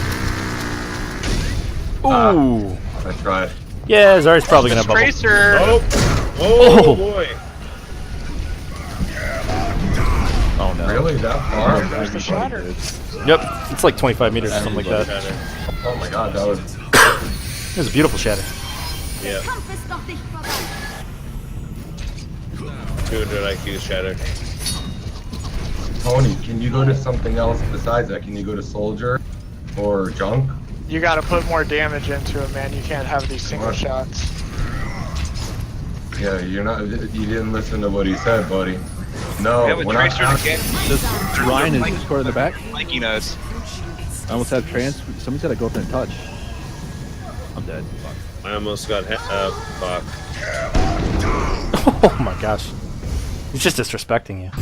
Ooh. I tried. Yeah, Zari's probably gonna bubble. Tracer! Oh boy! Oh no. Really? That far? There's the shatter. Yep, it's like 25 meters or something like that. Oh my god, that was. It was a beautiful shatter. Yeah. 200 IQ Shatter. Tony, can you go to something else besides that? Can you go to Soldier or Junk? You gotta put more damage into it, man. You can't have these single shots. Yeah, you're not. You didn't listen to what he said, buddy. No, We have a we're not. Tracer again. Does Ryan is Discord in the back? Mikey knows. I almost had trans. Somebody's gotta go up there and touch. I'm dead. Fuck. I almost got fuck. Oh my gosh. He's just disrespecting you.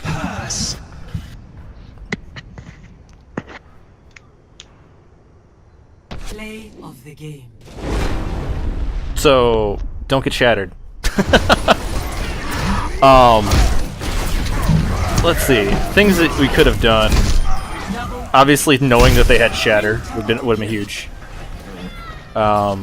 Pass. Play of the game. So, don't get shattered. Let's see. Things that we could have done. Obviously, knowing that they had shatter would have been huge. Huh.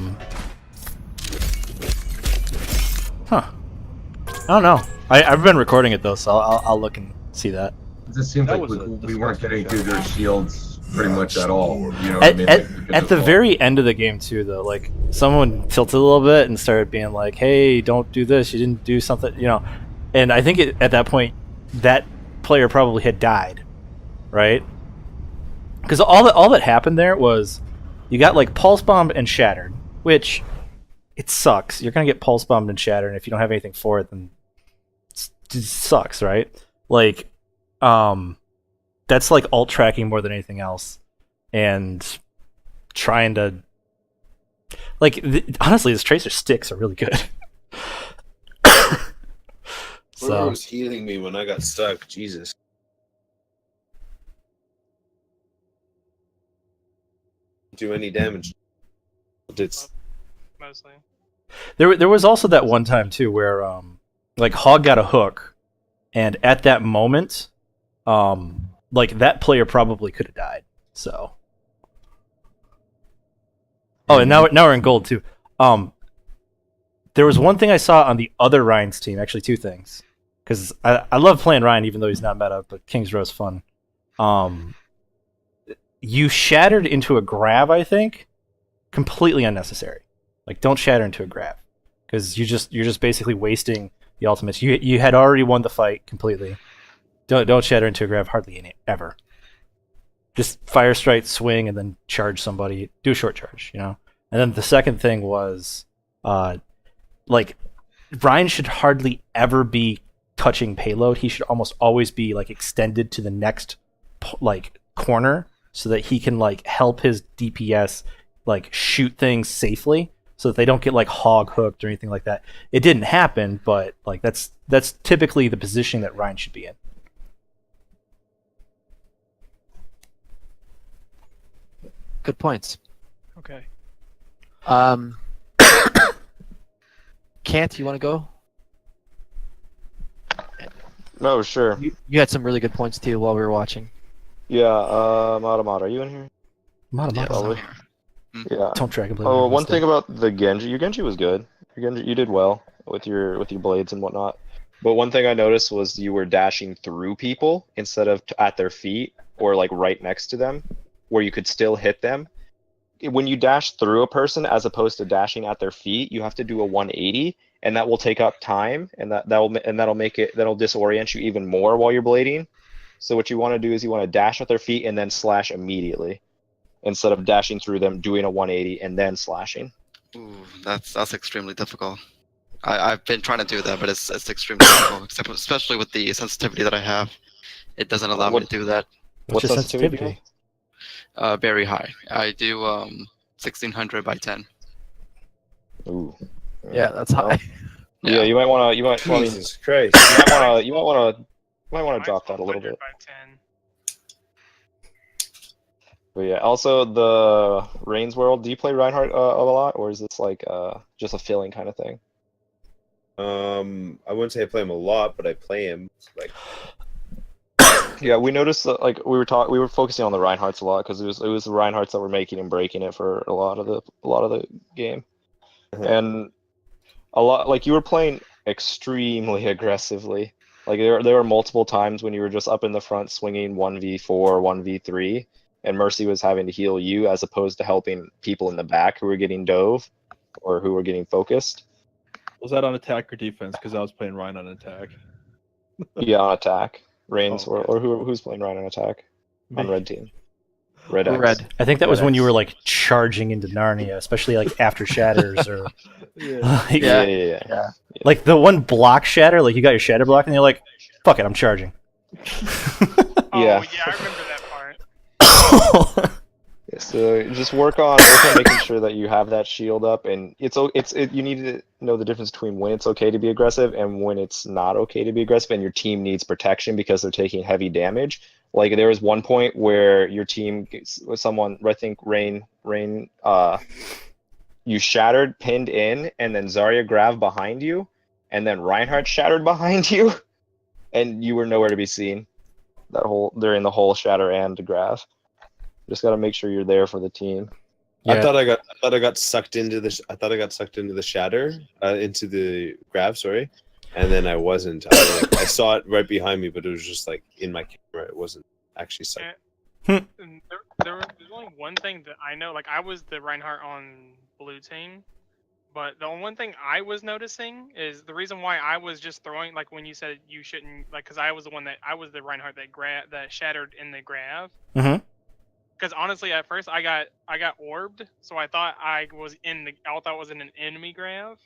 I don't know. I've been recording it though, so I'll look and see that. It just seems like we weren't getting through their shields pretty much at all. You know what I mean? At the very end of the game too, though, like someone tilted a little bit and started being like, "Hey, don't do this. You didn't do something," you know. And I think at that point, that player probably had died, right? Because all that happened there was you got like pulse bombed and shattered, which it sucks. You're gonna get pulse bombed and shattered, and if you don't have anything for it, then it sucks, right? Like, that's like alt tracking more than anything else, and trying to like honestly, this Tracer sticks are really good. Whoever was healing me when I got stuck, Jesus. Do any damage? It's Mostly. There was also that one time too where like Hog got a hook, and at that moment, like that player probably could have died. So. Oh, and now we're in gold too. There was one thing I saw on the other Ryan's team, actually two things, because I love playing Ryan even though he's not meta, but King's Row's fun. You shattered into a grab, I think, completely unnecessary. Like, don't shatter into a grab, because you're just basically wasting the ultimates. You had already won the fight completely. Don't shatter into a grab hardly ever. just fire strike, swing, and then charge somebody. Do a short charge, you know. And then the second thing was, like, Ryan should hardly ever be touching payload. He should almost always be like extended to the next like corner so that he can like help his DPS like shoot things safely so that they don't get like hog hooked or anything like that. It didn't happen, but like that's typically the position that Ryan should be in. Good points. Okay. Kant, you want to go? No, sure. You had some really good points too while we were watching. Yeah, Matamata, are you in here? Matamata. Probably. Yeah. Don't drag him. Oh, one thing about the Genji, your Genji was good. You did well with your blades and whatnot. But one thing I noticed was you were dashing through people instead of at their feet or like right next to them, where you could still hit them. When you dash through a person as opposed to dashing at their feet, you have to do a 180, and that will take up time, and that'll disorient you even more while you're blading. So what you want to do is you want to dash at their feet and then slash immediately, instead of dashing through them, doing a 180 and then slashing. Ooh, that's extremely difficult. I've been trying to do that, but it's extremely difficult, especially with the sensitivity that I have. It doesn't allow me to do that. What's your sensitivity? Very high. I do 1600 by 10. Ooh. Yeah, that's high. Yeah, you might want to. Jesus Christ. You might want to drop that a little bit. But yeah, also the Reigns World. Do you play Reinhardt a lot, or is this like just a filling kind of thing? I wouldn't say I play him a lot, but I play him like. Yeah, we noticed that like we were focusing on the Reinhardts a lot because it was the Reinhardts that were making and breaking it for a lot of the game, and a lot like you were playing extremely aggressively. Like there were multiple times when you were just up in the front swinging 1v4, 1v3, and Mercy was having to heal you as opposed to helping people in the back who were getting dove or who were getting focused. Was that on attack or defense? Because I was playing Ryan on attack. Yeah, on attack. Reigns or who's playing Ryan on attack on red team? Red X. I think that was when you were like charging into Narnia, especially like after shatters or like, yeah. Like the one block shatter, like you got your shatter block and you're like, fuck it, I'm charging. Yeah. Yeah, I remember that part. So just work on making sure that you have that shield up, and you need to know the difference between when it's okay to be aggressive and when it's not okay to be aggressive, and your team needs protection because they're taking heavy damage. Like there was one point where your team was someone, I think Rain, you shattered, pinned in, and then Zarya grabbed behind you, and then Reinhardt shattered behind you, and you were nowhere to be seen. During the whole shatter and grab. Just got to make sure you're there for the team. Yeah. I thought I got sucked into the shatter, into the grab, sorry, and then I wasn't. I saw it right behind me, but it was just like in my camera. It wasn't actually sucked. And there's only one thing that I know. Like I was the Reinhardt on blue team, but the one thing I was noticing is the reason why I was just throwing, like when you said you shouldn't, like, because I was the Reinhardt that shattered in the grab. Mm-hmm. Because honestly, at first I got orbed, so I thought I was in an enemy grab,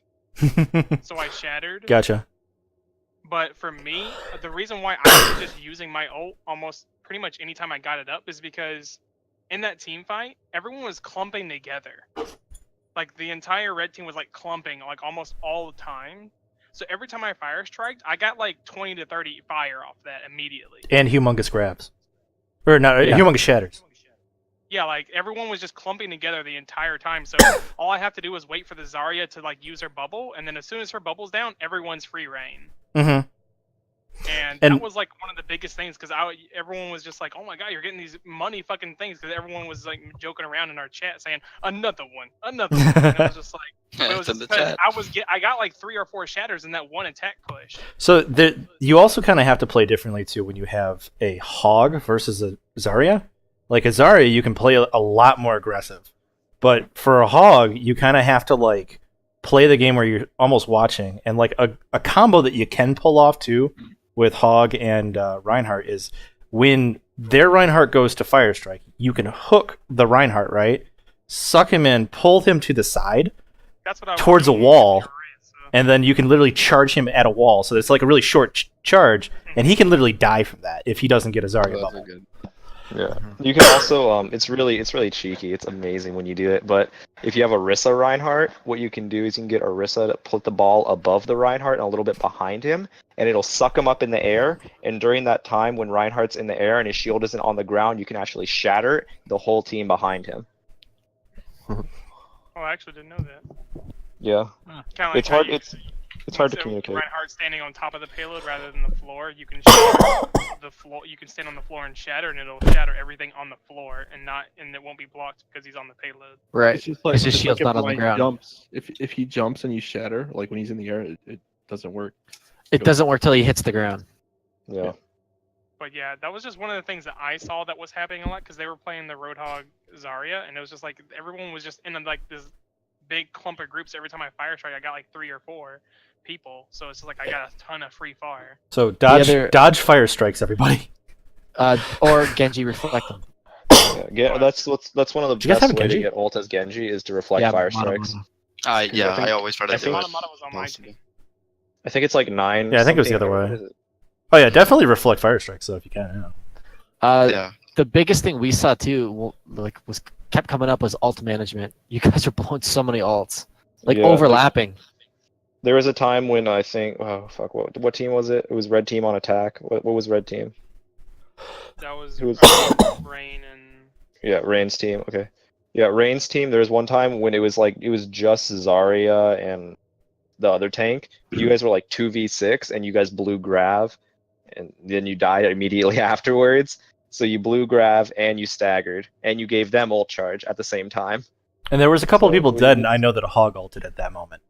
so I shattered. Gotcha. But for me, the reason why I was just using my ult almost pretty much anytime I got it up is because in that team fight, everyone was clumping together. Like the entire red team was like clumping like almost all the time. So every time I fire striked, I got like 20 to 30 fire off that immediately. And humongous grabs. Or not, humongous shatters. Yeah, like everyone was just clumping together the entire time. So all I have to do is wait for the Zarya to like use her bubble, and then as soon as her bubble's down, everyone's free reign. Mm-hmm. And that was like one of the biggest things because everyone was just like, "Oh my god, you're getting these money fucking things!" Because everyone was like joking around in our chat saying, "Another one." And I was just like, it was just I got like 3 or 4 shatters in that one attack push. So you also kind of have to play differently too when you have a hog versus a Zarya. Like a Zarya, you can play a lot more aggressive, but for a hog, you kind of have to like play the game where you're almost watching. And like a combo that you can pull off too with Hog and Reinhardt is when their Reinhardt goes to Fire Strike. You can hook the Reinhardt, right? Suck him in, pull him to the side towards a wall, and then you can literally charge him at a wall. So it's like a really short charge, and he can literally die from that if he doesn't get a Zarya bubble. Yeah. You can also it's really cheeky. It's amazing when you do it. But if you have Orisa Reinhardt, what you can do is you can get Orisa to put the ball above the Reinhardt and a little bit behind him, and it'll suck him up in the air. And during that time when Reinhardt's in the air and his shield isn't on the ground, you can actually shatter the whole team behind him. Oh, I actually didn't know that. Yeah. Kinda like It's how hard. you- It's hard to So communicate. Reinhardt standing on top of the payload rather than the floor. You can shatter the floor. You can stand on the floor and shatter, and it'll shatter everything on the floor, and it won't be blocked because he's on the payload. Right. It's just like, It's just it's shield's like not if on the Ryan ground. Jumps, if he jumps and you shatter, like when he's in the air, it doesn't work. It doesn't work till he hits the ground. Yeah. But yeah, that was just one of the things that I saw that was happening a lot because they were playing the Roadhog Zarya, and it was just like everyone was just in like this big clump of groups. Every time I fire strike, I got like 3 or 4 people, so it's just like I got a ton of free fire. So dodge Fire Strikes, everybody. Or Genji reflect them. That's one of the Do you guys have best way to Genji? get ult as Genji is to reflect Yeah, fire Mono strikes. I always try to do it. was on my team. I think it's like 9. Yeah, I think it was the something, other or way. what is it? Oh yeah, definitely reflect Fire Strikes, so if you can. Yeah. Yeah. The biggest thing we saw too, was kept coming up was ult management. You guys are blowing so many ults, like Yeah, overlapping. There was a time when I think, what team was it? It was red team on attack. What was red team? That was Who was Rain and Yeah, Rain's team. Okay. Yeah, Rain's team. There was one time when it was just Zarya and the other tank. You guys were like 2v6 and you guys blew Grav, and then you died immediately afterwards. So you blew Grav and you staggered, and you gave them ult charge at the same time. And there was a couple of people dead, and I know that a Hog ulted at that moment.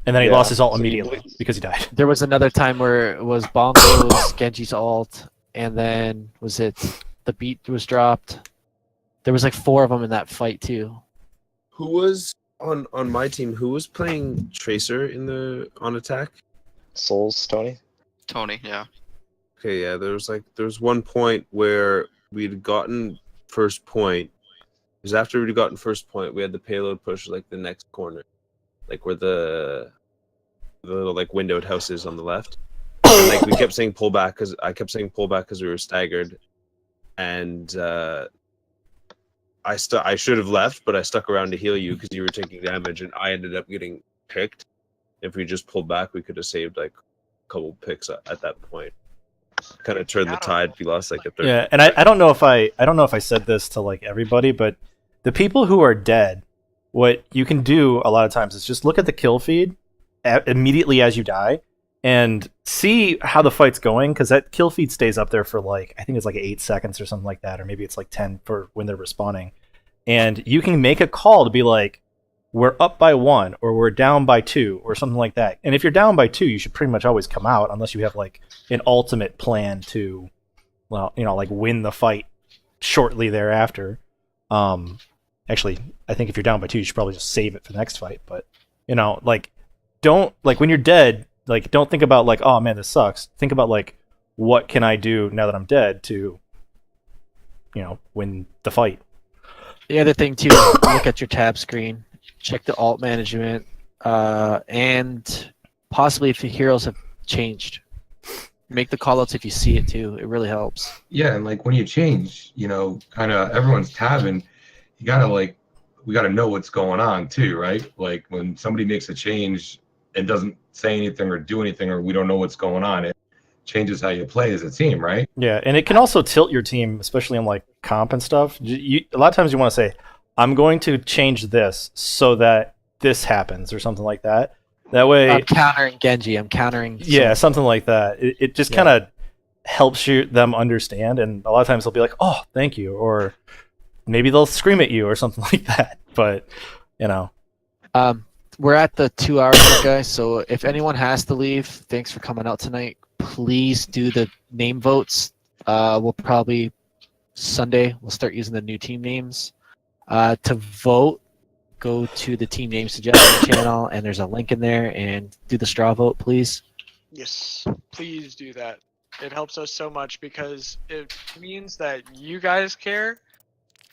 And then he Yeah, lost his ult so you immediately blew- because he died. There was another time where it was Bongo's Genji's ult, and then was it the beat was dropped. There was like 4 of them in that fight too. Who was on my team? Who was playing Tracer on attack? Souls, Tony. Tony, yeah. Okay, yeah. There was one point where we'd gotten first point. It was after we'd gotten first point, we had the payload push like the next corner, like where the little like windowed house is on the left. And, like we kept saying pull back because I kept saying pull back because we were staggered, and I should have left, but I stuck around to heal you because you were taking damage, and I ended up getting picked. If we just pulled back, we could have saved like a couple picks at that point. Kind of turned the tide. We lost like a third. Yeah, and I don't know if I said this to like everybody, but the people who are dead, what you can do a lot of times is just look at the kill feed immediately as you die and see how the fight's going, because that kill feed stays up there for like, I think it's like 8 seconds or something like that, or maybe it's like 10 for when they're respawning. And you can make a call to be like, we're up by 1 or we're down by 2 or something like that. And if you're down by 2, you should pretty much always come out unless you have like an ultimate plan to, well, like win the fight shortly thereafter. Actually, I think if you're down by 2, you should probably just save it for the next fight. But like, don't, like, when you're dead, like, don't think about like, oh man, this sucks. Think about like, what can I do now that I'm dead to, win the fight. The other thing too, look at your tab screen, check the alt management, and possibly if your heroes have changed. Make the callouts if you see it too. It really helps. Yeah, and like when you change, kind of everyone's tabbing, we gotta know what's going on too, right? Like when somebody makes a change and doesn't say anything or do anything, or we don't know what's going on, it changes how you play as a team, right? Yeah, and it can also tilt your team, especially on like comp and stuff. A lot of times you want to say, I'm going to change this so that this happens or something like that. That way, I'm countering Genji. I'm countering. Yeah, something like that. It just kind of helps them understand, and a lot of times they'll be like, "Oh, thank you," or maybe they'll scream at you or something like that. But we're at the 2 hour mark, guys. So if anyone has to leave, thanks for coming out tonight. Please do the name votes. We'll probably Sunday we'll start using the new team names. To vote, go to the team name suggestion channel, and there's a link in there, and do the straw vote, please. Yes, please do that. It helps us so much because it means that you guys care,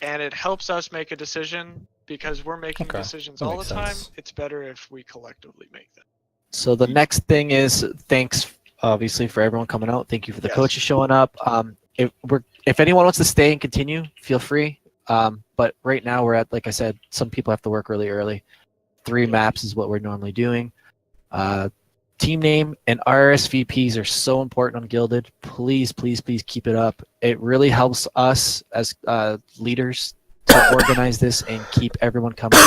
and it helps us make a decision because we're making Okay, decisions that all the makes time. sense. It's better if we collectively make them. So the next thing is thanks, obviously, for everyone coming out. Thank you for the coaches showing up. If anyone wants to stay and continue, feel free. But right now we're at, like I said, some people have to work really early. 3 maps is what we're normally doing. Team name and RSVPs are so important on Gilded. Please, please, please keep it up. It really helps us as leaders to organize this and keep everyone coming.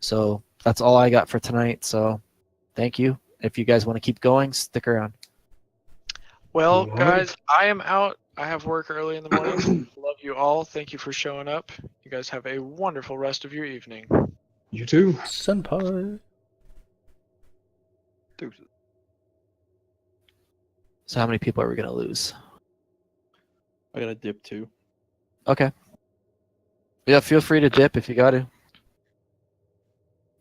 So that's all I got for tonight. So thank you. If you guys want to keep going, stick around. Well, guys, I am out. I have work early in the morning. Love you all. Thank you for showing up. You guys have a wonderful rest of your evening. You too. Senpai. So how many people are we going to lose? I got a dip too. Okay. Yeah, feel free to dip if you got to.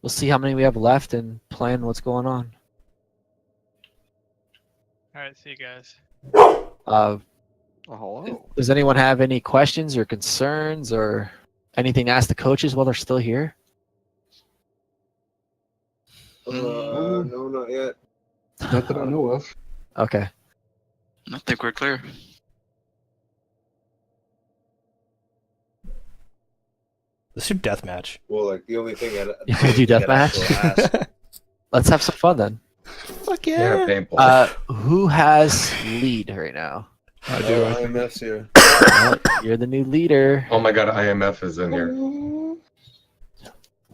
We'll see how many we have left and plan what's going on. All right, see you guys. Hello. Does anyone have any questions or concerns or anything to ask the coaches while they're still here? No, not yet. Not that I know of. Okay. I think we're clear. Let's do deathmatch. Well, like the only thing You want to do deathmatch? Let's have some fun then. Fuck Yeah, paintball. Who has lead right now? I do. IMF's here. Well, you're the new leader. Oh my god, IMF is in here.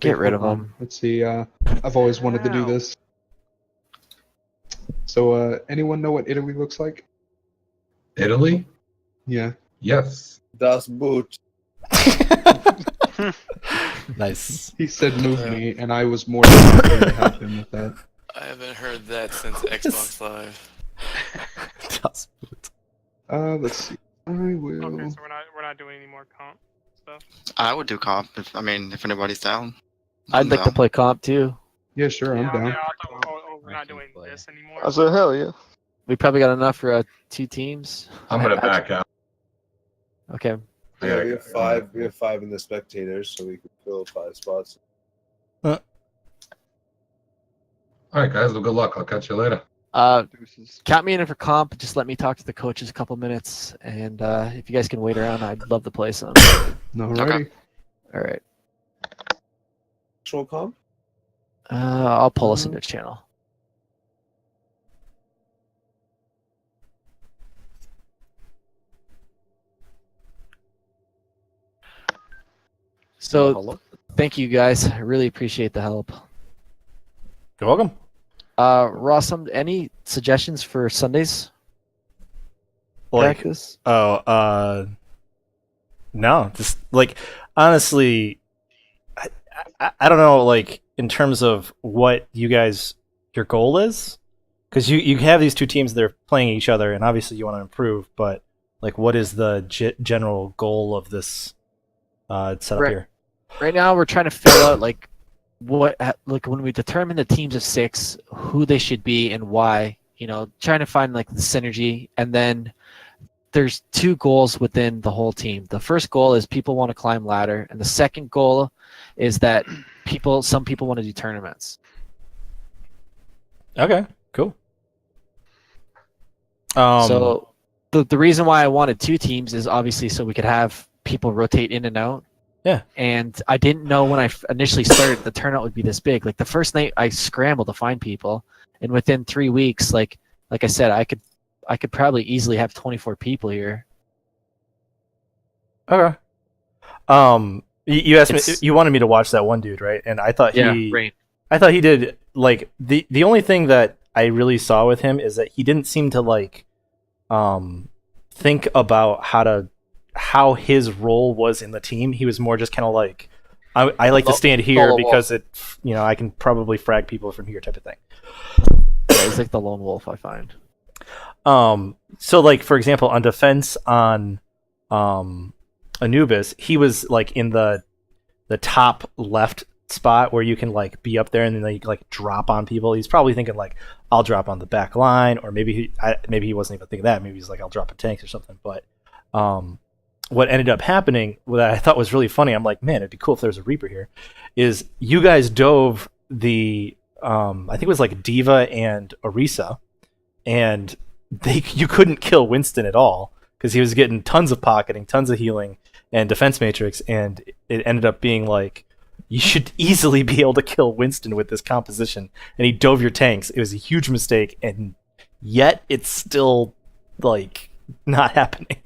Get rid of him. Let's see. I've always wanted to do this. So, anyone know what Italy looks like? Italy? Yeah. Yes. Das Boot. Nice. He said move me, and I was more than happy to help him with that. I haven't heard that since Xbox Live. Let's see. I will. Okay, so we're not doing any more comp stuff. I would do comp if anybody's down. I'd like to play comp too. Yeah, sure, I'm down. Yeah, I thought, we're not doing this anymore. I said, hell yeah. We probably got enough for 2 teams. I'm gonna back out. Okay. Yeah, we have 5. We have 5 in the spectators, so we can fill 5 spots. All right, guys. Well, good luck. I'll catch you later. Count me in for comp. Just let me talk to the coaches a couple minutes, and if you guys can wait around, I'd love to play some. Alrighty. All right. Actual comp? I'll pull us into the channel. So, thank you guys. I really appreciate the help. You're welcome. Ross, any suggestions for Sundays? Practice? No, just like honestly, I don't know, like in terms of what you guys your goal is, because you have these 2 teams that are playing each other, and obviously you want to improve, but like what is the general goal of this setup here? Right now, we're trying to fill out like when we determine the teams of 6, who they should be and why. You know, trying to find like the synergy, and then there's 2 goals within the whole team. The first goal is people want to climb ladder, and the second goal is that some people want to do tournaments. Okay, cool. So the reason why I wanted 2 teams is obviously so we could have people rotate in and out. Yeah. And I didn't know when I initially started the turnout would be this big. Like the first night I scrambled to find people, and within 3 weeks, like I said, I could probably easily have 24 people here. Okay. You asked me, you wanted me to watch that one dude, right? And I thought Rain. I thought he did like the only thing that I really saw with him is that he didn't seem to like think about how his role was in the team. He was more just kind of like, I like to stand here because I can probably frag people from here type of thing. Yeah, he's like the lone wolf, I find. So like for example, on defense on Anubis, he was like in the top left spot where you can like be up there and then like drop on people. He's probably thinking like, I'll drop on the back line, or maybe he wasn't even thinking that. Maybe he's like, I'll drop in tanks or something. But what ended up happening, what I thought was really funny, I'm like, man, it'd be cool if there was a Reaper here, is you guys dove the I think it was like D.Va and Orisa, and you couldn't kill Winston at all because he was getting tons of pocketing, tons of healing, and defense matrix, and it ended up being like, you should easily be able to kill Winston with this composition, and he dove your tanks. It was a huge mistake, and yet it's still like not happening.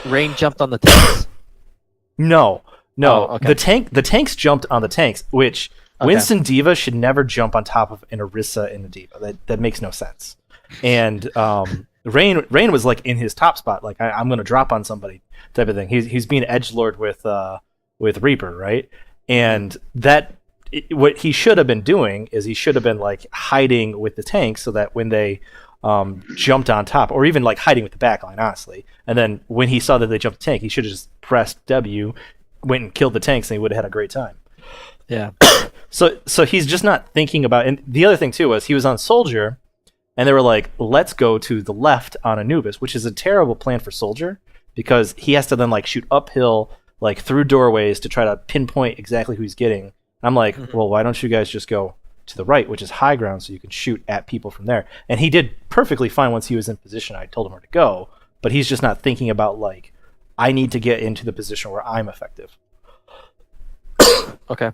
Rain jumped on the tanks. No. Oh, okay. The tanks jumped on the tanks, which Okay. Winston D.Va should never jump on top of an Orisa and a D.Va. That makes no sense. And Rain was like in his top spot, like I'm gonna drop on somebody type of thing. He's being edgelord with Reaper, right? And what he should have been doing is he should have been like hiding with the tanks so that when they jumped on top, or even like hiding with the backline, honestly. And then when he saw that they jumped the tank, he should have just pressed W, went and killed the tanks, and he would have had a great time. Yeah. So he's just not thinking about. And the other thing too was he was on Soldier, and they were like, let's go to the left on Anubis, which is a terrible plan for Soldier because he has to then like shoot uphill, like through doorways to try to pinpoint exactly who he's getting. I'm like, well, why don't you guys just go to the right, which is high ground, so you can shoot at people from there? And he did perfectly fine once he was in position. I told him where to go, but he's just not thinking about like, I need to get into the position where I'm effective. Okay.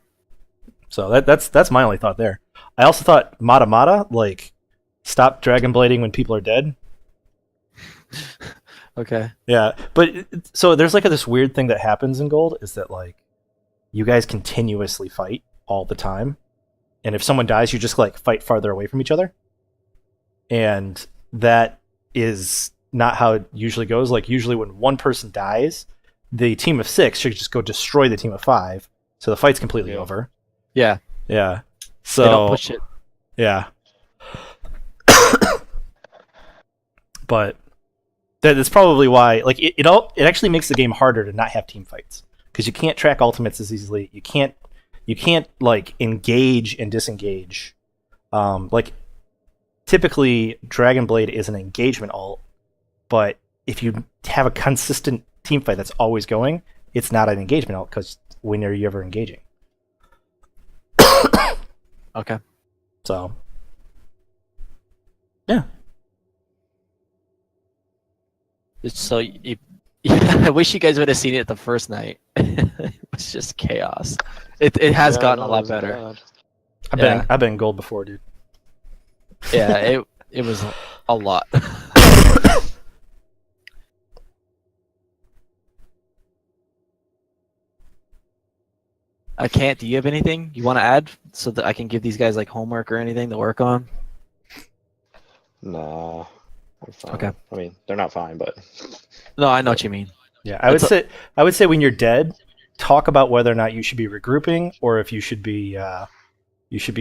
So that's my only thought there. I also thought Mata, like, stop Dragon Blading when people are dead. Okay. Yeah, but so there's like this weird thing that happens in Gold is that like you guys continuously fight all the time, and if someone dies, you just like fight farther away from each other, and that is not how it usually goes. Like usually when one person dies, the team of 6 should just go destroy the team of 5, so the fight's completely over. Yeah. Yeah. So They don't push it. Yeah. But that's probably why, like, it actually makes the game harder to not have team fights because you can't track ultimates as easily. You can't like engage and disengage. Like typically Dragon Blade is an engagement ult, but if you have a consistent team fight that's always going, it's not an engagement ult because when are you ever engaging? Okay. So yeah. So I wish you guys would have seen it the first night. It was just chaos. It has gotten a lot better. I've been gold before, dude. Yeah, it was a lot. I can't. Do you have anything you want to add so that I can give these guys like homework or anything to work on? Nah. I'm fine. Okay. I mean, they're not fine, but No, I know what you mean. Yeah, I would say when you're dead, talk about whether or not you should be regrouping or if you should be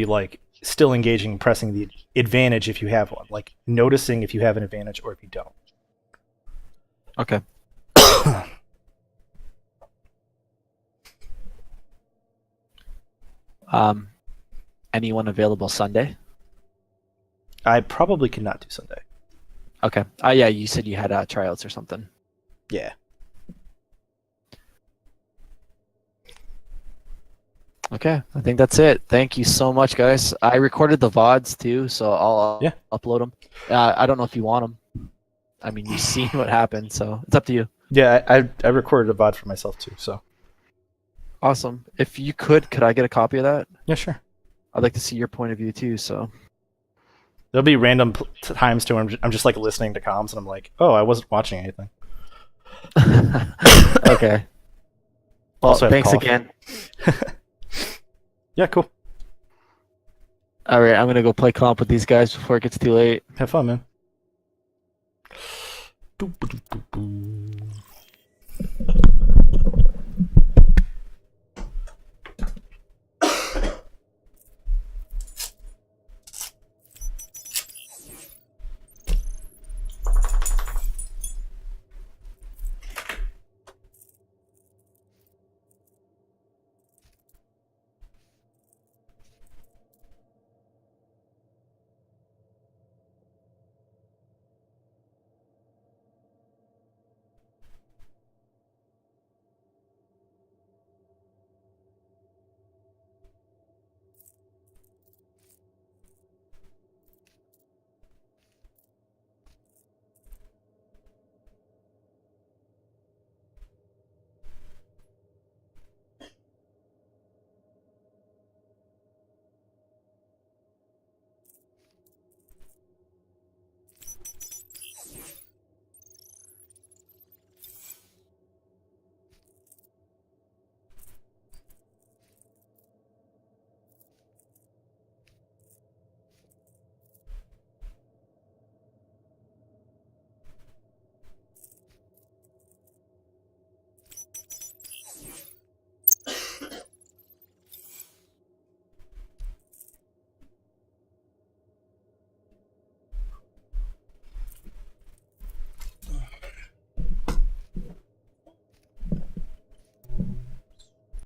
like still engaging, pressing the advantage if you have one, like noticing if you have an advantage or if you don't. Okay. Anyone available Sunday? I probably could not do Sunday. Okay. Yeah, you said you had tryouts or something. Yeah. Okay, I think that's it. Thank you so much, guys. I recorded the VODs too, so I'll upload them. I don't know if you want them. I mean, you've seen what happened, so it's up to you. Yeah, I recorded a VOD for myself too, so. Awesome. If you could I get a copy of that? Yeah, sure. I'd like to see your point of view too, so. There'll be random times too where I'm just like listening to comms and I'm like, oh, I wasn't watching anything. Okay. Well, Also have thanks cough. again. Yeah, cool. All right, I'm gonna go play comp with these guys before it gets too late. Have fun, man.